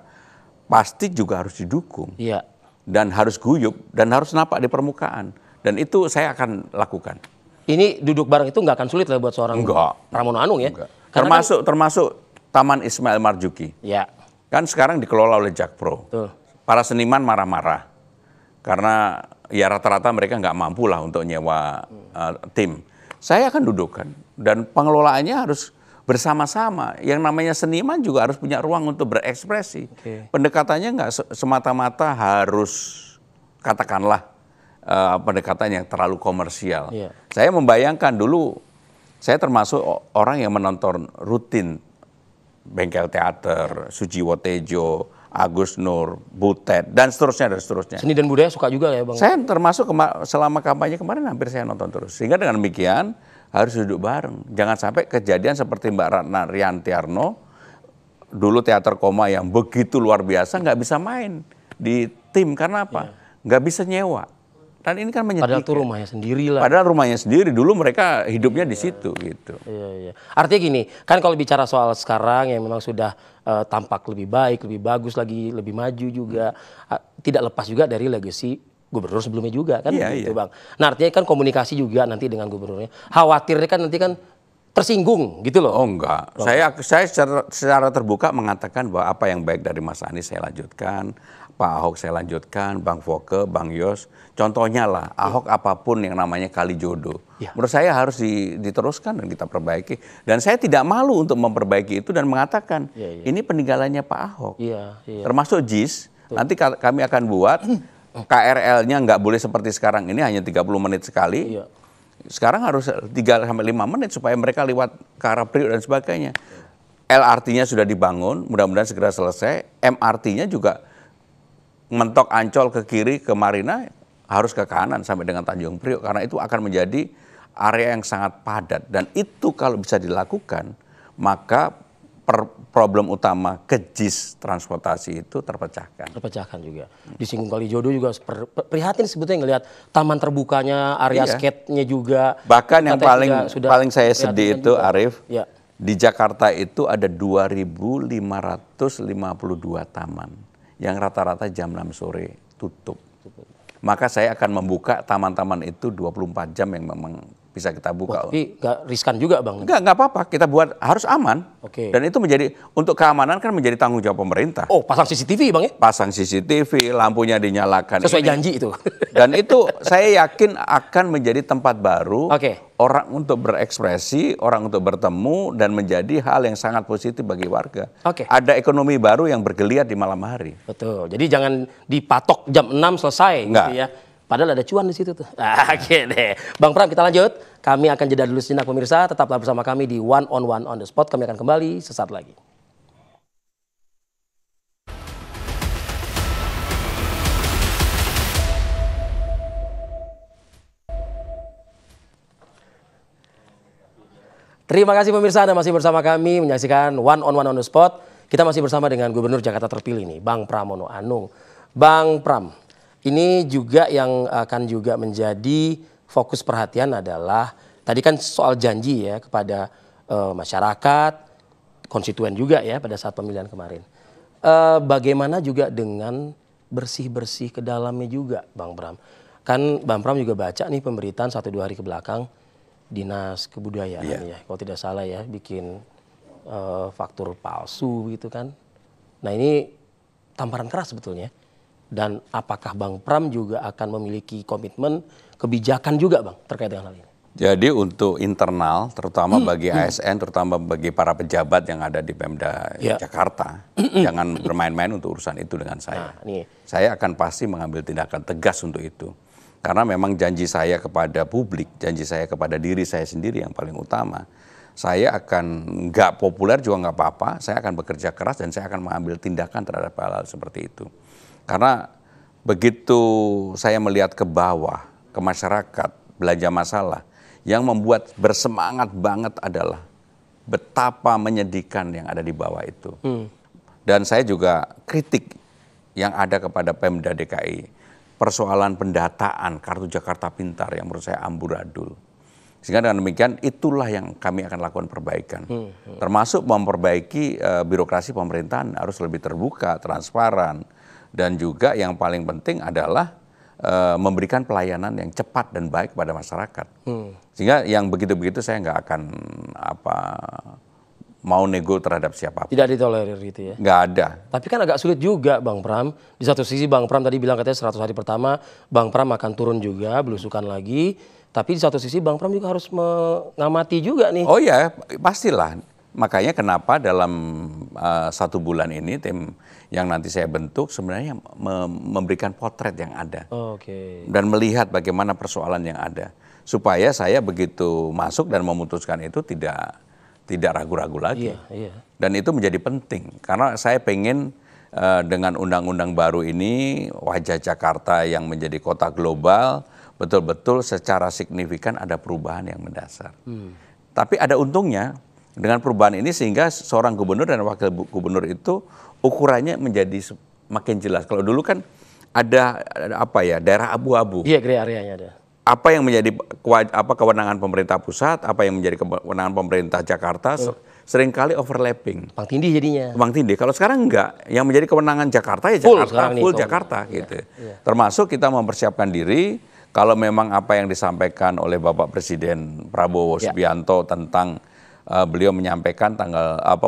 Speaker 2: pasti juga harus didukung.
Speaker 1: Iya. Dan
Speaker 2: harus guyup, dan harus nampak di permukaan. Dan itu saya akan lakukan.
Speaker 1: Ini duduk bareng itu nggak akan sulit lah buat seorang Pramono Anung ya?
Speaker 2: Termasuk Taman Ismail Marzuki.
Speaker 1: Ya.
Speaker 2: Kan sekarang dikelola oleh Jakpro.
Speaker 1: Betul.
Speaker 2: Para seniman marah-marah. Karena ya rata-rata mereka nggak mampu lah untuk nyewa tim. Saya akan dudukkan. Dan pengelolaannya harus bersama-sama. Yang namanya seniman juga harus punya ruang untuk berekspresi. Pendekatannya nggak semata-mata harus katakanlah pendekatan yang terlalu komersial. Saya membayangkan dulu, saya termasuk orang yang menonton rutin Bengkel Teater, Sujiwo Tejo, Agus Nur, Butet, dan seterusnya.
Speaker 1: Seni dan budaya suka juga ya Bang?
Speaker 2: Saya termasuk selama kampanye kemarin hampir saya nonton terus. Sehingga dengan demikian harus duduk bareng. Jangan sampai kejadian seperti Mbak Ratna Riantiarno, dulu teater koma yang begitu luar biasa, nggak bisa main di tim. Karena apa? Nggak bisa nyewa. Dan ini kan menyedihkan.
Speaker 1: Padahal itu rumahnya sendiri lah.
Speaker 2: Padahal rumahnya sendiri, dulu mereka hidupnya di situ gitu.
Speaker 1: Iya. Artinya gini, kan kalau bicara soal sekarang yang memang sudah tampak lebih baik, lebih bagus lagi, lebih maju juga, tidak lepas juga dari legacy gubernur sebelumnya juga kan gitu Bang. Nah artinya kan komunikasi juga nanti dengan gubernurnya. Khawatirnya kan nanti kan tersinggung gitu loh.
Speaker 2: Oh enggak, saya secara terbuka mengatakan bahwa apa yang baik dari Mas Anies saya lanjutkan, Pak Ahok saya lanjutkan, Bang Foke, Bang Yos. Contohnya lah, Ahok apapun yang namanya kali jodoh. Menurut saya harus diteruskan dan kita perbaiki. Dan saya tidak malu untuk memperbaiki itu dan mengatakan, ini peninggalannya Pak Ahok. Termasuk JIS, nanti kami akan buat KRL-nya nggak boleh seperti sekarang ini, hanya 30 menit sekali. Sekarang harus 3-5 menit supaya mereka lewat ke arah Priok dan sebagainya. LRT-nya sudah dibangun, mudah-mudahan segera selesai. MRT-nya juga mentok Ancol ke kiri ke Marina harus ke kanan sampai dengan Tanjung Priok karena itu akan menjadi area yang sangat padat dan itu kalau bisa dilakukan maka problem utama kejis transportasi itu terpecahkan.
Speaker 1: Terpecahkan juga. Disinggung Kalijodo juga prihatin sebetulnya ngelihat taman terbukanya, area skate-nya juga.
Speaker 2: Bahkan yang paling saya sedih itu juga. Arif, di Jakarta itu ada 2.552 taman. Yang rata-rata jam 6 sore tutup. Maka saya akan membuka taman-taman itu 24 jam yang memang bisa kita buka.
Speaker 1: Tapi nggak riskan juga Bang?
Speaker 2: Nggak apa-apa, kita buat harus aman. Dan itu menjadi, untuk keamanan kan menjadi tanggung jawab pemerintah.
Speaker 1: Oh pasang CCTV Bang ya?
Speaker 2: Pasang CCTV, lampunya dinyalakan.
Speaker 1: Sesuai janji itu.
Speaker 2: Dan itu saya yakin akan menjadi tempat baru. Orang untuk berekspresi, orang untuk bertemu, dan menjadi hal yang sangat positif bagi warga. Ada ekonomi baru yang bergeliat di malam hari.
Speaker 1: Betul, jadi jangan dipatok jam 6 selesai. Gitu ya. Padahal ada cuan di situ tuh. Oke deh. Bang Pram kita lanjut. Kami akan jeda dulu sejenak pemirsa. Tetaplah bersama kami di One on the Spot. Kami akan kembali sesaat lagi. Terima kasih pemirsa Anda masih bersama kami menyaksikan One on the Spot. Kita masih bersama dengan Gubernur Jakarta terpilih nih, Bang Pramono Anung. Bang Pram, ini juga yang akan juga menjadi fokus perhatian adalah tadi kan soal janji ya kepada masyarakat, konstituen juga ya pada saat pemilihan kemarin. Bagaimana juga dengan bersih-bersih ke dalamnya juga Bang Pram. Kan Bang Pram juga baca nih pemberitaan 1-2 hari ke belakang Dinas Kebudayaan ya, kalau tidak salah ya, bikin faktur palsu gitu kan. Nah ini tamparan keras sebetulnya. Dan apakah Bang Pram juga akan memiliki komitmen kebijakan juga Bang terkait dengan hal ini?
Speaker 2: Jadi untuk internal, terutama bagi ASN, terutama bagi para pejabat yang ada di Pemda Jakarta, jangan bermain-main untuk urusan itu dengan saya. Saya akan pasti mengambil tindakan tegas untuk itu. Karena memang janji saya kepada publik, janji saya kepada diri saya sendiri yang paling utama. saya akan nggak populer juga nggak apa-apa, saya akan bekerja keras dan saya akan mengambil tindakan terhadap hal-hal seperti itu. Karena begitu saya melihat ke bawah, ke masyarakat, belanja masalah, yang membuat bersemangat banget adalah betapa menyedihkan yang ada di bawah itu. Dan saya juga kritik yang ada kepada Pemda DKI, persoalan pendataan kartu Jakarta Pintar yang menurut saya amburadul. Sehingga dengan demikian itulah yang kami akan lakukan perbaikan. Termasuk memperbaiki birokrasi pemerintahan harus lebih terbuka, transparan. Dan juga yang paling penting adalah memberikan pelayanan yang cepat dan baik kepada masyarakat. Sehingga yang begitu-begitu saya nggak akan mau nego terhadap siapapun.
Speaker 1: Tidak ditolerir gitu ya?
Speaker 2: Nggak ada.
Speaker 1: Tapi kan agak sulit juga Bang Pram. Di satu sisi Bang Pram tadi bilang katanya 100 hari pertama Bang Pram akan turun juga, belusukan lagi. Tapi di satu sisi Bang Pram juga harus mengamati juga nih.
Speaker 2: Oh ya, pastilah. Makanya kenapa dalam 1 bulan ini tim yang nanti saya bentuk sebenarnya memberikan potret yang ada.
Speaker 1: Oke.
Speaker 2: Dan melihat bagaimana persoalan yang ada. Supaya saya begitu masuk dan memutuskan itu tidak ragu-ragu lagi.
Speaker 1: Iya.
Speaker 2: Dan itu menjadi penting. Karena saya pengen dengan undang-undang baru ini wajah Jakarta yang menjadi kota global betul-betul secara signifikan ada perubahan yang mendasar. Tapi ada untungnya dengan perubahan ini sehingga seorang gubernur dan wakil gubernur itu ukurannya menjadi makin jelas. Kalau dulu kan ada daerah abu-abu.
Speaker 1: Iya, gray area-nya ada.
Speaker 2: Apa yang menjadi kewenangan pemerintah pusat, apa yang menjadi kewenangan pemerintah Jakarta seringkali overlapping.
Speaker 1: Bang Tindih jadinya.
Speaker 2: Bang Tindih. Kalau sekarang enggak, yang menjadi kewenangan Jakarta ya Jakarta, full Jakarta gitu.
Speaker 1: Iya.
Speaker 2: Termasuk kita mempersiapkan diri kalau memang apa yang disampaikan oleh Bapak Presiden Prabowo Subianto tentang beliau menyampaikan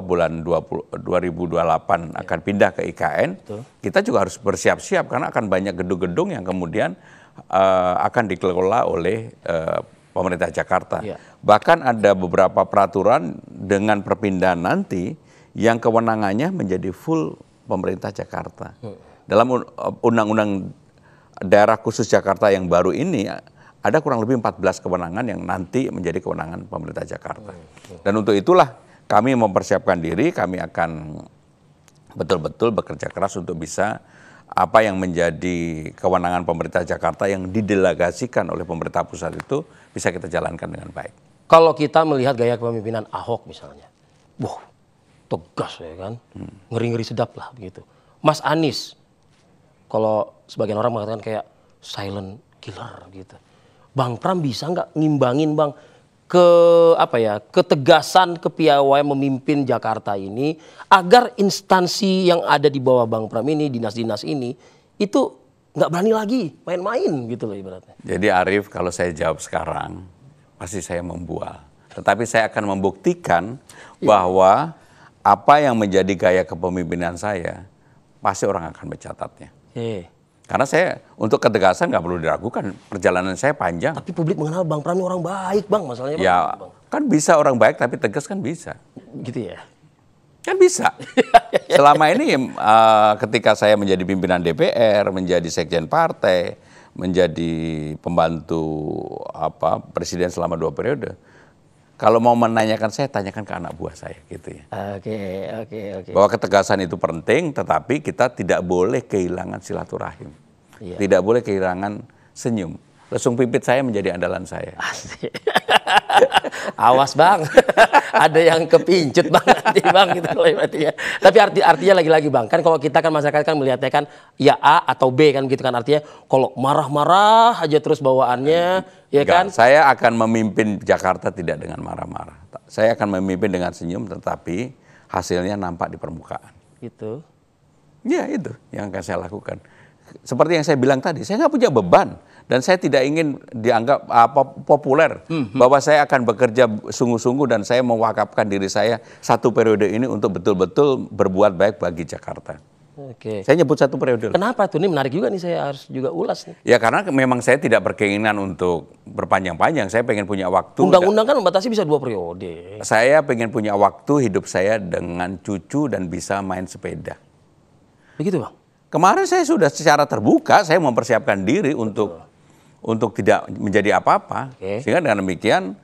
Speaker 2: bulan 2028 akan pindah ke IKN, kita juga harus bersiap-siap karena akan banyak gedung-gedung yang kemudian akan dikelola oleh pemerintah Jakarta. Bahkan ada beberapa peraturan dengan perpindahan nanti yang kewenangannya menjadi full pemerintah Jakarta. Dalam undang-undang daerah khusus Jakarta yang baru ini ada kurang lebih 14 kewenangan yang nanti menjadi kewenangan pemerintah Jakarta. Dan untuk itulah kami mempersiapkan diri, kami akan betul-betul bekerja keras untuk bisa apa yang menjadi kewenangan pemerintah Jakarta yang didelegasikan oleh pemerintah pusat itu bisa kita jalankan dengan baik.
Speaker 1: Kalau kita melihat gaya kepemimpinan Ahok misalnya, wah tegas ya kan, ngeri-ngeri sedap lah begitu. Mas Anies, kalau sebagian orang mengatakan kayak silent killer gitu. Bang Pram bisa nggak ngimbangin Bang ketegasan kepiawaian memimpin Jakarta ini agar instansi yang ada di bawah Bang Pram ini, dinas-dinas ini itu nggak berani lagi main-main gitu loh ibaratnya.
Speaker 2: Jadi Arief, kalau saya jawab sekarang pasti saya membual. Tetapi saya akan membuktikan bahwa apa yang menjadi gaya kepemimpinan saya pasti orang akan mencatatnya. Karena saya untuk ketegasan nggak perlu diragukan, perjalanan saya panjang.
Speaker 1: Tapi publik mengenal Bang Pram ini orang baik Bang, masalahnya Bang.
Speaker 2: Ya kan bisa orang baik tapi tegas kan bisa.
Speaker 1: Gitu ya?
Speaker 2: Kan bisa. Selama ini ketika saya menjadi pimpinan DPR, menjadi sekjen partai, menjadi pembantu presiden selama 2 periode. Kalau mau menanyakan saya, tanyakan ke anak buah saya gitu ya.
Speaker 1: Oke.
Speaker 2: Bahwa ketegasan itu penting, tetapi kita tidak boleh kehilangan silaturahim. Tidak boleh kehilangan senyum. Lesung pipit saya menjadi andalan saya.
Speaker 1: Asik. Awas Bang, ada yang kepincut Bang nanti Bang gitu loh ya. Tapi artinya lagi-lagi Bang, kan kalau kita kan masyarakat kan melihatnya kan ya A atau B kan gitu kan, artinya kalau marah-marah aja terus bawaannya ya kan.
Speaker 2: Saya akan memimpin Jakarta tidak dengan marah-marah. Saya akan memimpin dengan senyum tetapi hasilnya nampak di permukaan.
Speaker 1: Gitu.
Speaker 2: Ya itu yang akan saya lakukan. Seperti yang saya bilang tadi, saya nggak punya beban. Dan saya tidak ingin dianggap populer. Bahwa saya akan bekerja sungguh-sungguh dan saya mewakafkan diri saya 1 periode ini untuk betul-betul berbuat baik bagi Jakarta.
Speaker 1: Oke.
Speaker 2: Saya nyebut 1 periode.
Speaker 1: Kenapa tuh? Ini menarik juga nih, saya harus juga ulas nih.
Speaker 2: Ya karena memang saya tidak berkeinginan untuk berpanjang-panjang. Saya pengen punya waktu.
Speaker 1: Undang-undang kan membatasi bisa 2 periode.
Speaker 2: Saya pengen punya waktu hidup saya dengan cucu dan bisa main sepeda.
Speaker 1: Begitu Bang?
Speaker 2: Kemarin saya sudah secara terbuka, saya mempersiapkan diri untuk tidak menjadi apa-apa. Sehingga dengan demikian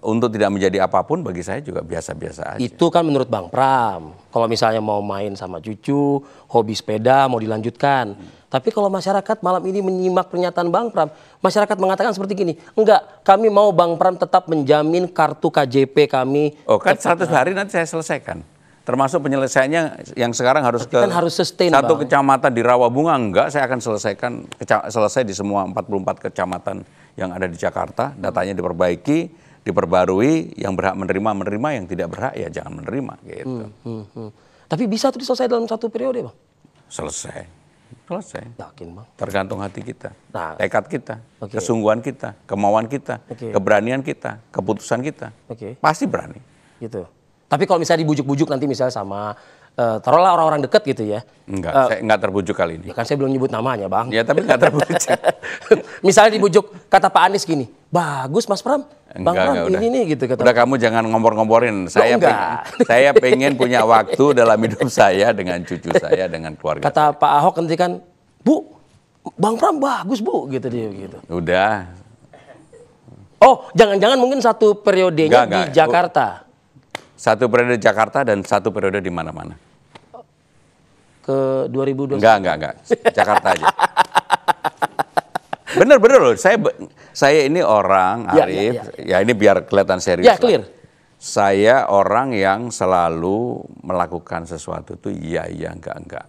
Speaker 2: untuk tidak menjadi apapun bagi saya juga biasa-biasa aja.
Speaker 1: Itu kan menurut Bang Pram. Kalau misalnya mau main sama cucu, hobi sepeda mau dilanjutkan. Tapi kalau masyarakat malam ini menyimak pernyataan Bang Pram, masyarakat mengatakan seperti gini, enggak, kami mau Bang Pram tetap menjamin kartu KJP kami.
Speaker 2: Oh kan 100 hari nanti saya selesaikan. Termasuk penyelesaiannya yang sekarang harus ke
Speaker 1: kan harus sustain,
Speaker 2: satu
Speaker 1: Bang.
Speaker 2: kecamatan di Rawabunga, enggak, saya akan selesai di semua 44 kecamatan yang ada di Jakarta, datanya diperbaiki, diperbarui, yang berhak menerima, yang tidak berhak ya jangan menerima gitu.
Speaker 1: Tapi bisa tuh selesai dalam 1 periode, Bang?
Speaker 2: Selesai.
Speaker 1: Yakin, Bang?
Speaker 2: Tergantung hati kita,
Speaker 1: Nah,
Speaker 2: tekad kita,
Speaker 1: oke.
Speaker 2: kesungguhan kita, kemauan kita,
Speaker 1: Oke.
Speaker 2: keberanian kita, keputusan kita.
Speaker 1: Oke.
Speaker 2: Pasti berani.
Speaker 1: Gitu. Tapi kalau misalnya dibujuk-bujuk nanti misalnya sama taruhlah orang-orang deket gitu ya.
Speaker 2: Enggak, saya enggak terbujuk kali ini.
Speaker 1: Ya kan saya belum nyebut namanya, Bang.
Speaker 2: Ya tapi enggak terbujuk.
Speaker 1: Misalnya dibujuk kata Pak Anies gini, bagus Mas Pram, Bang Pram
Speaker 2: udah.
Speaker 1: ini nih gitu kata.
Speaker 2: Udah kamu jangan ngompor-ngomporin. Saya pengen punya waktu dalam hidup saya dengan cucu saya, dengan keluarga.
Speaker 1: Kata Pak Ahok nanti kan, Bu, Bang Pram bagus Bu, gitu dia gitu.
Speaker 2: Udah.
Speaker 1: Oh, jangan-jangan mungkin 1 periodenya
Speaker 2: Enggak.
Speaker 1: di Jakarta.
Speaker 2: 1 periode Jakarta dan 1 periode di mana-mana.
Speaker 1: Ke 2021.
Speaker 2: Enggak. Jakarta aja. Bener loh. Saya ini orang, Arif. Ya ini biar kelihatan serius.
Speaker 1: Ya, clear.
Speaker 2: Saya orang yang selalu melakukan sesuatu itu iya, enggak.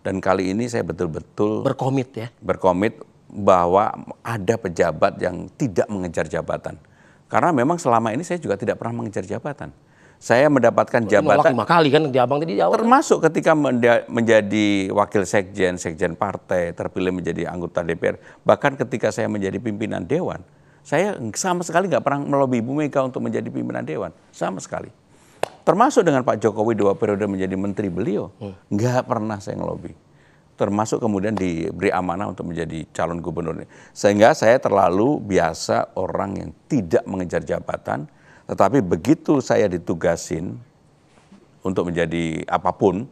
Speaker 2: Dan kali ini saya betul-betul
Speaker 1: Berkomit ya.
Speaker 2: berkomit bahwa ada pejabat yang tidak mengejar jabatan. Karena memang selama ini saya juga tidak pernah mengejar jabatan. Saya mendapatkan jabatan
Speaker 1: 5 kali kan di Abang tadi di awal.
Speaker 2: termasuk ketika menjadi wakil sekjen partai, terpilih menjadi anggota DPR, bahkan ketika saya menjadi pimpinan dewan, saya sama sekali nggak pernah melobi Ibu Mega untuk menjadi pimpinan dewan, sama sekali. Termasuk dengan Pak Jokowi 2 periode menjadi menteri beliau, nggak pernah saya ngelobi. Termasuk kemudian diberi amanah untuk menjadi calon gubernur. Sehingga saya terlalu biasa orang yang tidak mengejar jabatan, tetapi begitu saya ditugasin untuk menjadi apapun,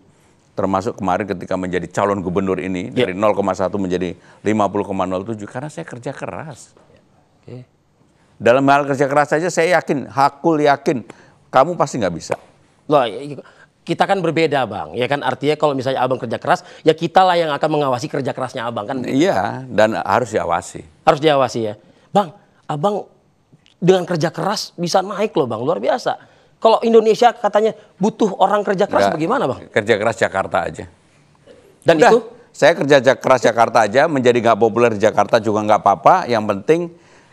Speaker 2: termasuk kemarin ketika menjadi calon gubernur ini, dari 0,1 menjadi 50,07, karena saya kerja keras.
Speaker 1: Oke.
Speaker 2: Dalam hal kerja keras saja saya yakin, hakul yakin, kamu pasti nggak bisa.
Speaker 1: Loh, kita kan berbeda Bang, ya kan artinya kalau misalnya Abang kerja keras, ya kita lah yang akan mengawasi kerja kerasnya Abang kan.
Speaker 2: Iya, dan harus diawasi.
Speaker 1: Harus diawasi ya. Bang, Abang dengan kerja keras bisa naik loh Bang, luar biasa. Kalau Indonesia katanya butuh orang kerja keras bagaimana Bang?
Speaker 2: Kerja keras Jakarta aja.
Speaker 1: Dan
Speaker 2: Udah,
Speaker 1: itu?
Speaker 2: saya kerja keras Jakarta aja, menjadi nggak populer di Jakarta juga nggak apa-apa. Yang penting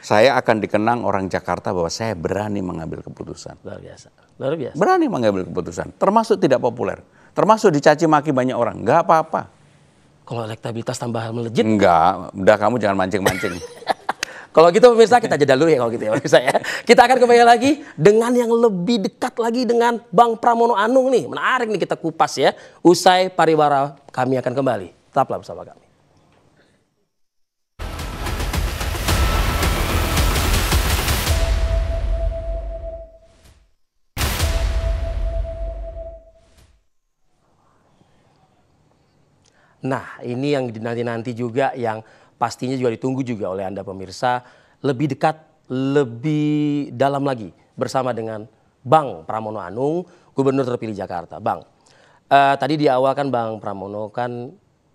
Speaker 2: saya akan dikenang orang Jakarta bahwa saya berani mengambil keputusan.
Speaker 1: Luar biasa. Luar biasa.
Speaker 2: Berani mengambil keputusan, termasuk tidak populer. Termasuk dicaci maki banyak orang, nggak apa-apa.
Speaker 1: Kalau elektabilitas tambah melejit.
Speaker 2: Enggak, udah kamu jangan mancing-mancing.
Speaker 1: Kalau gitu pemirsa kita jeda dulu ya kalau gitu ya pemirsa ya. Kita akan kembali lagi dengan yang lebih dekat lagi dengan Bang Pramono Anung nih. Menarik nih kita kupas ya. Usai pariwara kami akan kembali. Tetaplah bersama kami. Nah ini yang dinanti-nanti juga yang pastinya juga ditunggu juga oleh Anda pemirsa, lebih dekat, lebih dalam lagi bersama dengan Bang Pramono Anung, Gubernur terpilih Jakarta. Bang, tadi di awal kan Bang Pramono kan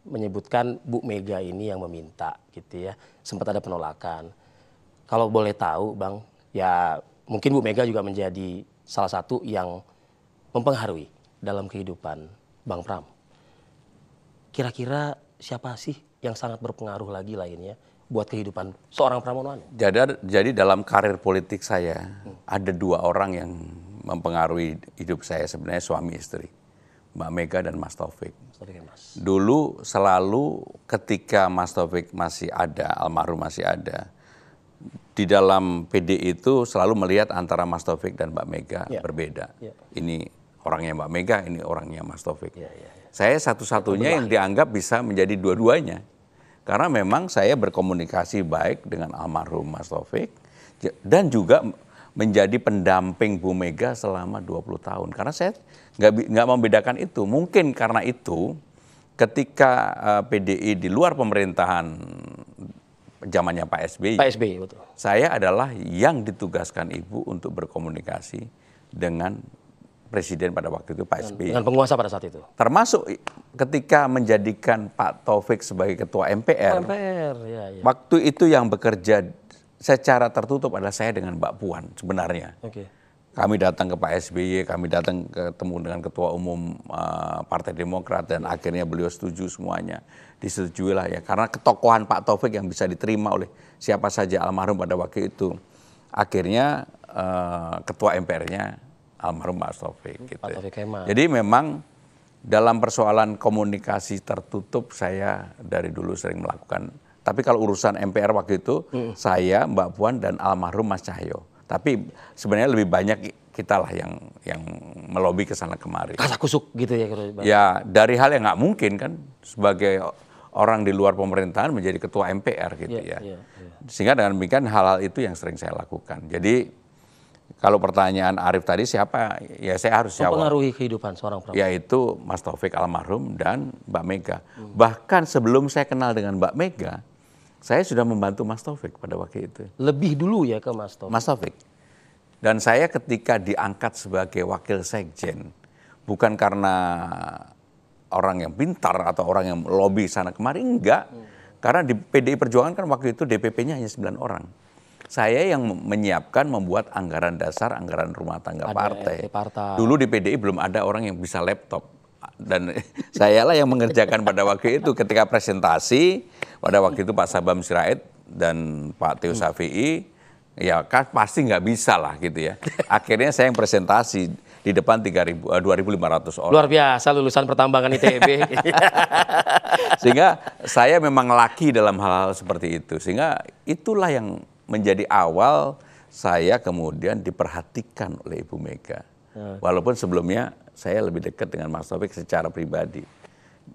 Speaker 1: menyebutkan Bu Mega ini yang meminta gitu ya, sempat ada penolakan. Kalau boleh tahu Bang, ya mungkin Bu Mega juga menjadi salah satu yang mempengaruhi dalam kehidupan Bang Pram. Kira-kira siapa sih yang sangat berpengaruh lagi lainnya buat kehidupan seorang Pramono Anung?
Speaker 2: Jadi dalam karir politik saya ada 2 orang yang mempengaruhi hidup saya sebenarnya, suami istri, Mbak Mega dan Mas Taufik. Dulu selalu ketika Mas Taufik masih ada, almarhum masih ada, di dalam PD itu selalu melihat antara Mas Taufik dan Mbak Mega berbeda. Ini orangnya Mbak Mega, ini orangnya Mas Taufik. Saya satu-satunya yang dianggap bisa menjadi dua-duanya. Karena memang saya berkomunikasi baik dengan almarhum Mas Taufik dan juga menjadi pendamping Bu Mega selama 20 tahun. Karena saya nggak membedakan itu. Mungkin karena itu ketika PDI di luar pemerintahan zamannya Pak SBY.
Speaker 1: Pak SBY, betul.
Speaker 2: Saya adalah yang ditugaskan Ibu untuk berkomunikasi dengan Presiden pada waktu itu Pak SBY.
Speaker 1: Dengan penguasa pada saat itu.
Speaker 2: Termasuk ketika menjadikan Pak Taufik sebagai Ketua MPR.
Speaker 1: Ya.
Speaker 2: Waktu itu yang bekerja secara tertutup adalah saya dengan Mbak Puan sebenarnya.
Speaker 1: Oke.
Speaker 2: Kami datang ke Pak SBY, kami datang ketemu dengan Ketua Umum Partai Demokrat dan akhirnya beliau setuju semuanya. Disetujui lah ya, karena ketokohan Pak Taufik yang bisa diterima oleh siapa saja almarhum pada waktu itu. Akhirnya Ketua MPR-nya almarhum Pak Taufik. Gitu.
Speaker 1: Pak Taufik Kemal.
Speaker 2: Jadi memang dalam persoalan komunikasi tertutup saya dari dulu sering melakukan. Tapi kalau urusan MPR waktu itu saya, Mbak Puan dan almarhum Mas Cahyo. Tapi sebenarnya lebih banyak kita lah yang melobi ke sana kemari.
Speaker 1: Kasak kusuk gitu ya.
Speaker 2: Ya dari hal yang nggak mungkin kan sebagai orang di luar pemerintahan menjadi ketua MPR gitu ya. Sehingga dengan demikian hal-hal itu yang sering saya lakukan. Jadi kalau pertanyaan Arief tadi siapa, ya saya harus jawab.
Speaker 1: Mempengaruhi kehidupan seorang perempuan.
Speaker 2: Yaitu Mas Taufik almarhum dan Mbak Mega. Bahkan sebelum saya kenal dengan Mbak Mega, saya sudah membantu Mas Taufik pada waktu itu.
Speaker 1: Lebih dulu ya ke Mas Taufik.
Speaker 2: Mas Taufik. Dan saya ketika diangkat sebagai wakil sekjen, bukan karena orang yang pintar atau orang yang lobby sana kemari, enggak. Karena di PDI Perjuangan kan waktu itu DPP-nya hanya 9 orang. Saya yang menyiapkan, membuat anggaran dasar, anggaran rumah tangga partai. Dulu di PDI belum ada orang yang bisa laptop. Dan saya lah yang mengerjakan pada waktu itu ketika presentasi, pada waktu itu Pak Sabam Sirait dan Pak Teo Syafi'i, ya kan pasti nggak bisa lah gitu ya. Akhirnya saya yang presentasi di depan 2.500 orang.
Speaker 1: Luar biasa lulusan pertambangan ITB.
Speaker 2: Sehingga saya memang laki dalam hal-hal seperti itu. Sehingga itulah yang menjadi awal saya kemudian diperhatikan oleh Ibu Mega. Walaupun sebelumnya saya lebih dekat dengan Mas Taufik secara pribadi.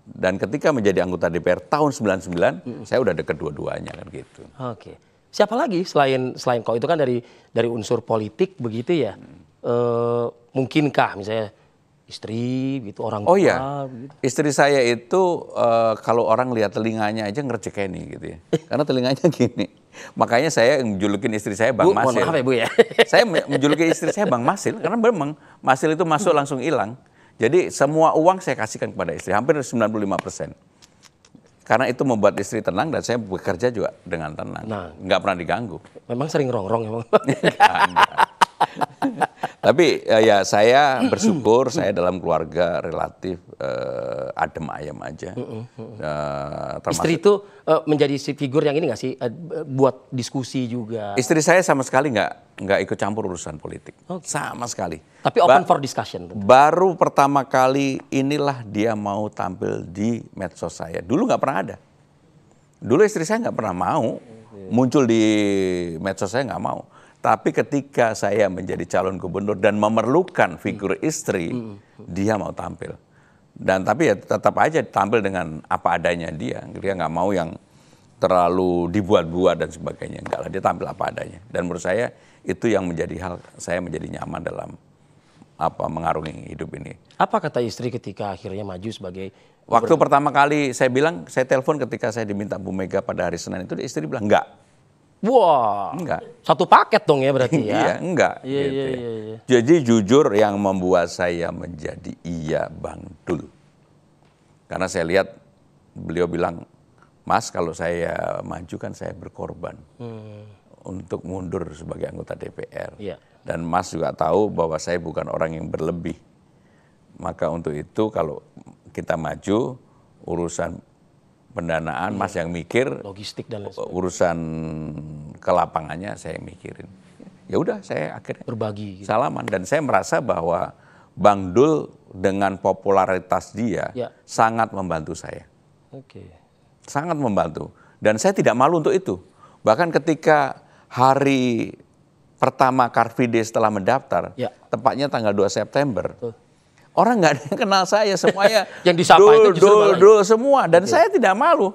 Speaker 2: Dan ketika menjadi anggota DPR tahun 99, saya udah dekat dua-duanya kan gitu.
Speaker 1: Oke. Siapa lagi selain kalau itu kan dari unsur politik begitu ya? Mungkinkah misalnya istri gitu, orang tua?
Speaker 2: Oh iya, gitu. Istri saya itu kalau orang lihat telinganya aja ngerjekeni gitu ya. Karena telinganya gini. Makanya saya menjulukin istri saya Bang Masil.
Speaker 1: Mohon maaf ya Bu ya.
Speaker 2: Saya menjulukin istri saya Bang Masil karena memang Masil itu masuk langsung hilang. Jadi semua uang saya kasihkan kepada istri, hampir 95%. Karena itu membuat istri tenang dan saya bekerja juga dengan tenang. Nah, nggak pernah diganggu.
Speaker 1: Memang sering rongrong emang.
Speaker 2: Enggak. Tapi ya saya bersyukur saya dalam keluarga relatif adem ayem aja.
Speaker 1: Istri itu menjadi figur yang ini nggak sih buat diskusi juga?
Speaker 2: Istri saya sama sekali nggak ikut campur urusan politik, sama sekali.
Speaker 1: Tapi open for discussion. Betul.
Speaker 2: Baru pertama kali inilah dia mau tampil di medsos saya. Dulu nggak pernah ada. Dulu istri saya nggak pernah mau muncul di medsos saya, nggak mau. Tapi ketika saya menjadi calon gubernur dan memerlukan figur istri, dia mau tampil. Dan tapi ya tetap aja tampil dengan apa adanya dia. Dia nggak mau yang terlalu dibuat-buat dan sebagainya. Enggak lah, dia tampil apa adanya. Dan menurut saya itu yang menjadi hal saya menjadi nyaman dalam mengarungi hidup ini.
Speaker 1: Apa kata istri ketika akhirnya maju sebagai gubernur?
Speaker 2: Waktu pertama kali saya bilang, saya telepon ketika saya diminta Bu Mega pada hari Senin itu, istri bilang enggak.
Speaker 1: Wah,
Speaker 2: enggak.
Speaker 1: Satu paket dong ya berarti ya?
Speaker 2: Iya, enggak.
Speaker 1: Iya,
Speaker 2: gitu
Speaker 1: iya,
Speaker 2: ya.
Speaker 1: iya.
Speaker 2: Jadi jujur yang membuat saya menjadi iya Bang Dul. Karena saya lihat beliau bilang, Mas kalau saya maju kan saya berkorban untuk mundur sebagai anggota DPR.
Speaker 1: Iya.
Speaker 2: Dan Mas juga tahu bahwa saya bukan orang yang berlebih. Maka untuk itu kalau kita maju, urusan pendanaan Mas yang mikir,
Speaker 1: logistik dan lain sebagainya.
Speaker 2: Urusan ke lapangannya saya yang mikirin. Ya udah saya akhirnya
Speaker 1: berbagi. Gitu.
Speaker 2: Salaman dan saya merasa bahwa Bang Dul dengan popularitas dia sangat membantu saya.
Speaker 1: Oke.
Speaker 2: Sangat membantu dan saya tidak malu untuk itu. Bahkan ketika hari pertama Car Free Day setelah mendaftar, tepatnya tanggal 2 September. Orang nggak ada yang kenal saya, semuanya
Speaker 1: yang disapa itu justru
Speaker 2: Dul semua, dan saya tidak malu.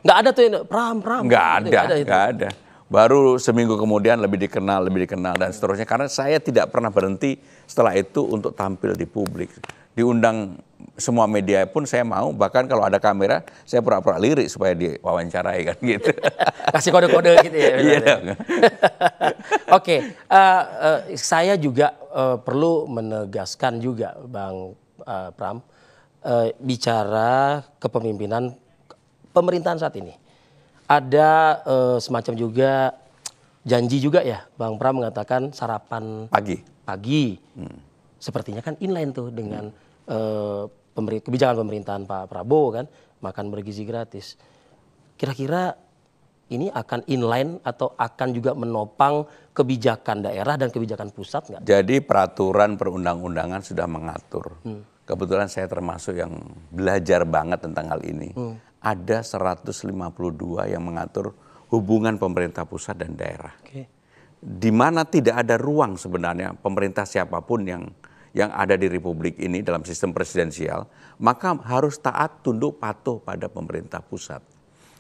Speaker 1: Nggak ada tuh Pram.
Speaker 2: Nggak ada. Baru seminggu kemudian lebih dikenal dan seterusnya. Karena saya tidak pernah berhenti setelah itu untuk tampil di publik. Diundang semua media pun saya mau, bahkan kalau ada kamera saya pura-pura lirik supaya diwawancarai kan gitu.
Speaker 1: Kasih kode-kode gitu ya.
Speaker 2: Iya.
Speaker 1: Oke, saya juga perlu menegaskan juga Bang Pram, bicara kepemimpinan pemerintahan saat ini. Ada semacam juga janji juga ya, Bang Pram mengatakan sarapan pagi. Sepertinya kan inline tuh dengan kebijakan pemerintahan Pak Prabowo kan, makan bergizi gratis. Kira-kira ini akan inline atau akan juga menopang kebijakan daerah dan kebijakan pusat nggak?
Speaker 2: Jadi peraturan perundang-undangan sudah mengatur. Kebetulan saya termasuk yang belajar banget tentang hal ini. Ada 152 yang mengatur hubungan pemerintah pusat dan daerah. Di mana tidak ada ruang sebenarnya pemerintah siapapun yang ada di Republik ini dalam sistem presidensial, maka harus taat tunduk patuh pada pemerintah pusat.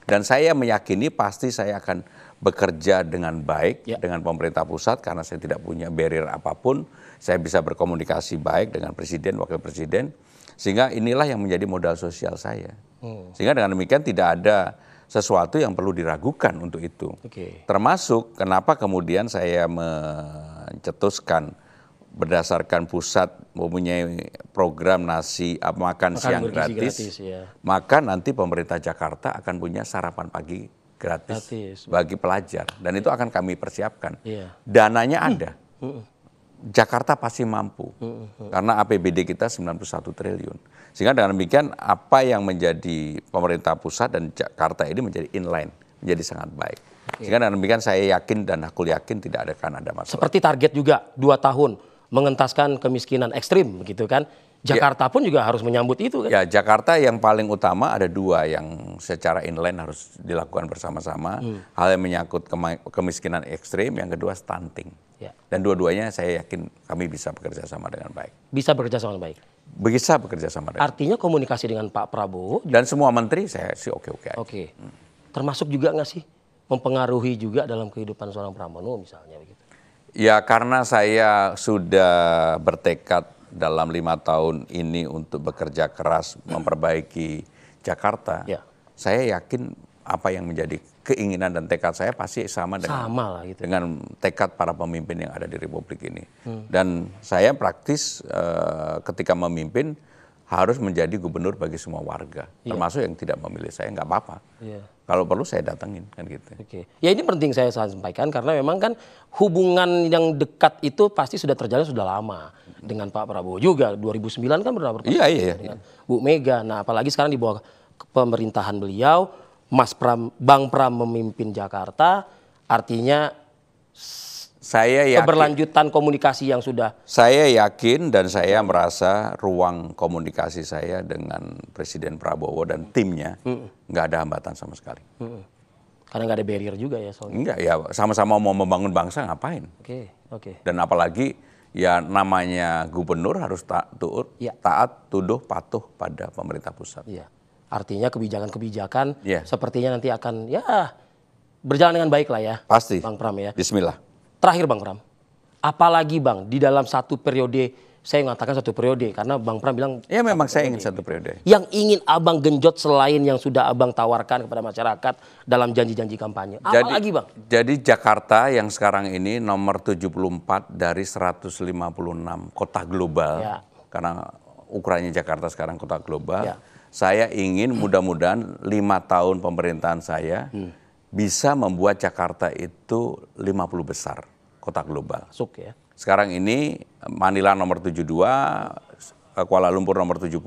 Speaker 2: Dan saya meyakini pasti saya akan bekerja dengan baik dengan pemerintah pusat karena saya tidak punya barrier apapun. Saya bisa berkomunikasi baik dengan presiden, wakil presiden. Sehingga inilah yang menjadi modal sosial saya. Sehingga dengan demikian tidak ada sesuatu yang perlu diragukan untuk itu. Termasuk kenapa kemudian saya mencetuskan berdasarkan pusat mempunyai program makan siang gratis, maka nanti pemerintah Jakarta akan punya sarapan pagi gratis bagi pelajar. Dan itu akan kami persiapkan. Dananya ada. Jakarta pasti mampu. Karena APBD kita 91 triliun. Sehingga dengan demikian apa yang menjadi pemerintah pusat dan Jakarta ini menjadi inline, menjadi sangat baik. Sehingga dengan demikian saya yakin dan aku yakin tidak akan ada masalah.
Speaker 1: Seperti target juga 2 tahun mengentaskan kemiskinan ekstrim begitu kan. Jakarta pun juga harus menyambut itu kan.
Speaker 2: Ya, Jakarta yang paling utama ada 2 yang secara inline harus dilakukan bersama-sama. Hal yang menyangkut kemiskinan ekstrim, yang kedua stunting. Dan dua-duanya saya yakin kami bisa bekerja sama dengan baik.
Speaker 1: Bisa bekerja sama baik.
Speaker 2: Bisa bekerja sama dengan
Speaker 1: Artinya komunikasi dengan Pak Prabowo
Speaker 2: dan semua menteri saya sih oke-oke aja.
Speaker 1: Termasuk juga nggak sih mempengaruhi juga dalam kehidupan seorang Pramono misalnya begitu?
Speaker 2: Ya karena saya sudah bertekad dalam 5 tahun ini untuk bekerja keras memperbaiki Jakarta. Saya yakin apa yang menjadi keinginan dan tekad saya pasti sama dengan tekad para pemimpin yang ada di Republik ini. Dan saya praktis ketika memimpin harus menjadi gubernur bagi semua warga, termasuk yang tidak memilih saya, nggak apa-apa. Kalau perlu saya datengin kan gitu.
Speaker 1: Ya ini penting saya sampaikan karena memang kan hubungan yang dekat itu pasti sudah terjalin sudah lama dengan Pak Prabowo juga. 2009 kan pernah berpasangan dengan Bu Mega. Nah apalagi sekarang di bawah pemerintahan beliau, Bang Pram memimpin Jakarta, artinya
Speaker 2: saya yakin,
Speaker 1: keberlanjutan komunikasi yang sudah.
Speaker 2: Saya yakin dan saya merasa ruang komunikasi saya dengan Presiden Prabowo dan timnya nggak ada hambatan sama sekali.
Speaker 1: Karena nggak ada barrier juga ya soalnya.
Speaker 2: Enggak, ya sama-sama mau membangun bangsa ngapain. Dan apalagi ya namanya gubernur harus taat, tunduk, patuh pada pemerintah pusat.
Speaker 1: Artinya kebijakan-kebijakan sepertinya nanti akan berjalan dengan baik lah ya.
Speaker 2: Pasti.
Speaker 1: Bang Pram ya.
Speaker 2: Bismillah.
Speaker 1: Terakhir Bang Pram, apalagi Bang di dalam 1 periode, saya mengatakan 1 periode karena Bang Pram bilang.
Speaker 2: Ya memang saya ingin 1 periode.
Speaker 1: Yang ingin Abang genjot selain yang sudah Abang tawarkan kepada masyarakat dalam janji-janji kampanye. Apalagi Bang?
Speaker 2: Jadi Jakarta yang sekarang ini nomor 74 dari 156 kota global. Karena ukurannya Jakarta sekarang kota global. Saya ingin mudah-mudahan 5 tahun pemerintahan saya bisa membuat Jakarta itu 50 besar kota global. Sekarang ini Manila nomor 72, Kuala Lumpur nomor 70,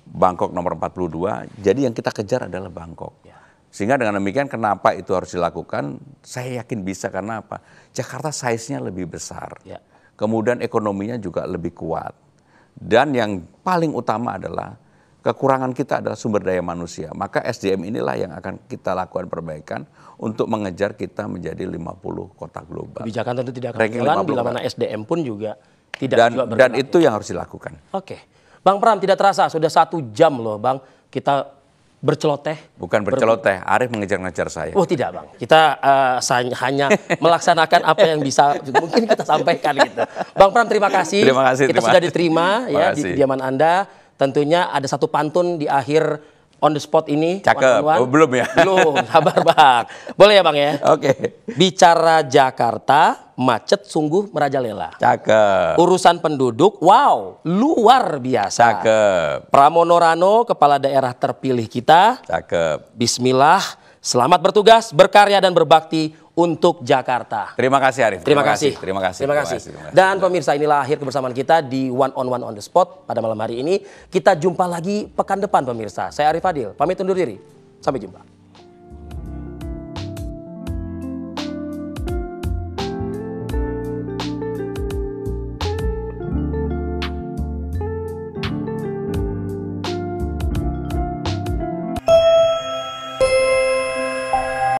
Speaker 2: Bangkok nomor 42. Jadi yang kita kejar adalah Bangkok. Sehingga dengan demikian kenapa itu harus dilakukan? Saya yakin bisa karena apa? Jakarta size-nya lebih besar. Kemudian ekonominya juga lebih kuat. Dan yang paling utama adalah kekurangan kita adalah sumber daya manusia. Maka SDM inilah yang akan kita lakukan perbaikan untuk mengejar kita menjadi 50 kota global.
Speaker 1: Kebijakan tentu tidak akan jalan bila mana SDM pun juga tidak juga bergerak.
Speaker 2: Dan itu yang harus dilakukan.
Speaker 1: Bang Pram, tidak terasa sudah 1 jam loh Bang kita berceloteh.
Speaker 2: Bukan berceloteh, Arief mengejar-ngejar saya.
Speaker 1: Oh tidak Bang, kita hanya melaksanakan apa yang bisa mungkin kita sampaikan gitu. Bang Pram terima kasih.
Speaker 2: Terima kasih.
Speaker 1: Kita sudah diterima ya di kediaman Anda. tentunya ada satu pantun di akhir on the spot ini.
Speaker 2: Cakep. Oh, belum ya?
Speaker 1: Belum, sabar Bang. Boleh ya Bang ya?
Speaker 2: Oke.
Speaker 1: Bicara Jakarta, macet sungguh merajalela.
Speaker 2: Cakep.
Speaker 1: Urusan penduduk, wow, luar biasa.
Speaker 2: Cakep.
Speaker 1: Pramono Rano, kepala daerah terpilih kita.
Speaker 2: Cakep.
Speaker 1: Bismillah, selamat bertugas, berkarya dan berbakti untuk Jakarta.
Speaker 2: Terima kasih Arif.
Speaker 1: Terima kasih.
Speaker 2: Terima kasih.
Speaker 1: Terima kasih. Dan pemirsa, inilah akhir kebersamaan kita di One on the Spot pada malam hari ini. Kita jumpa lagi pekan depan pemirsa. Saya Arif Fadil, pamit undur diri. Sampai jumpa.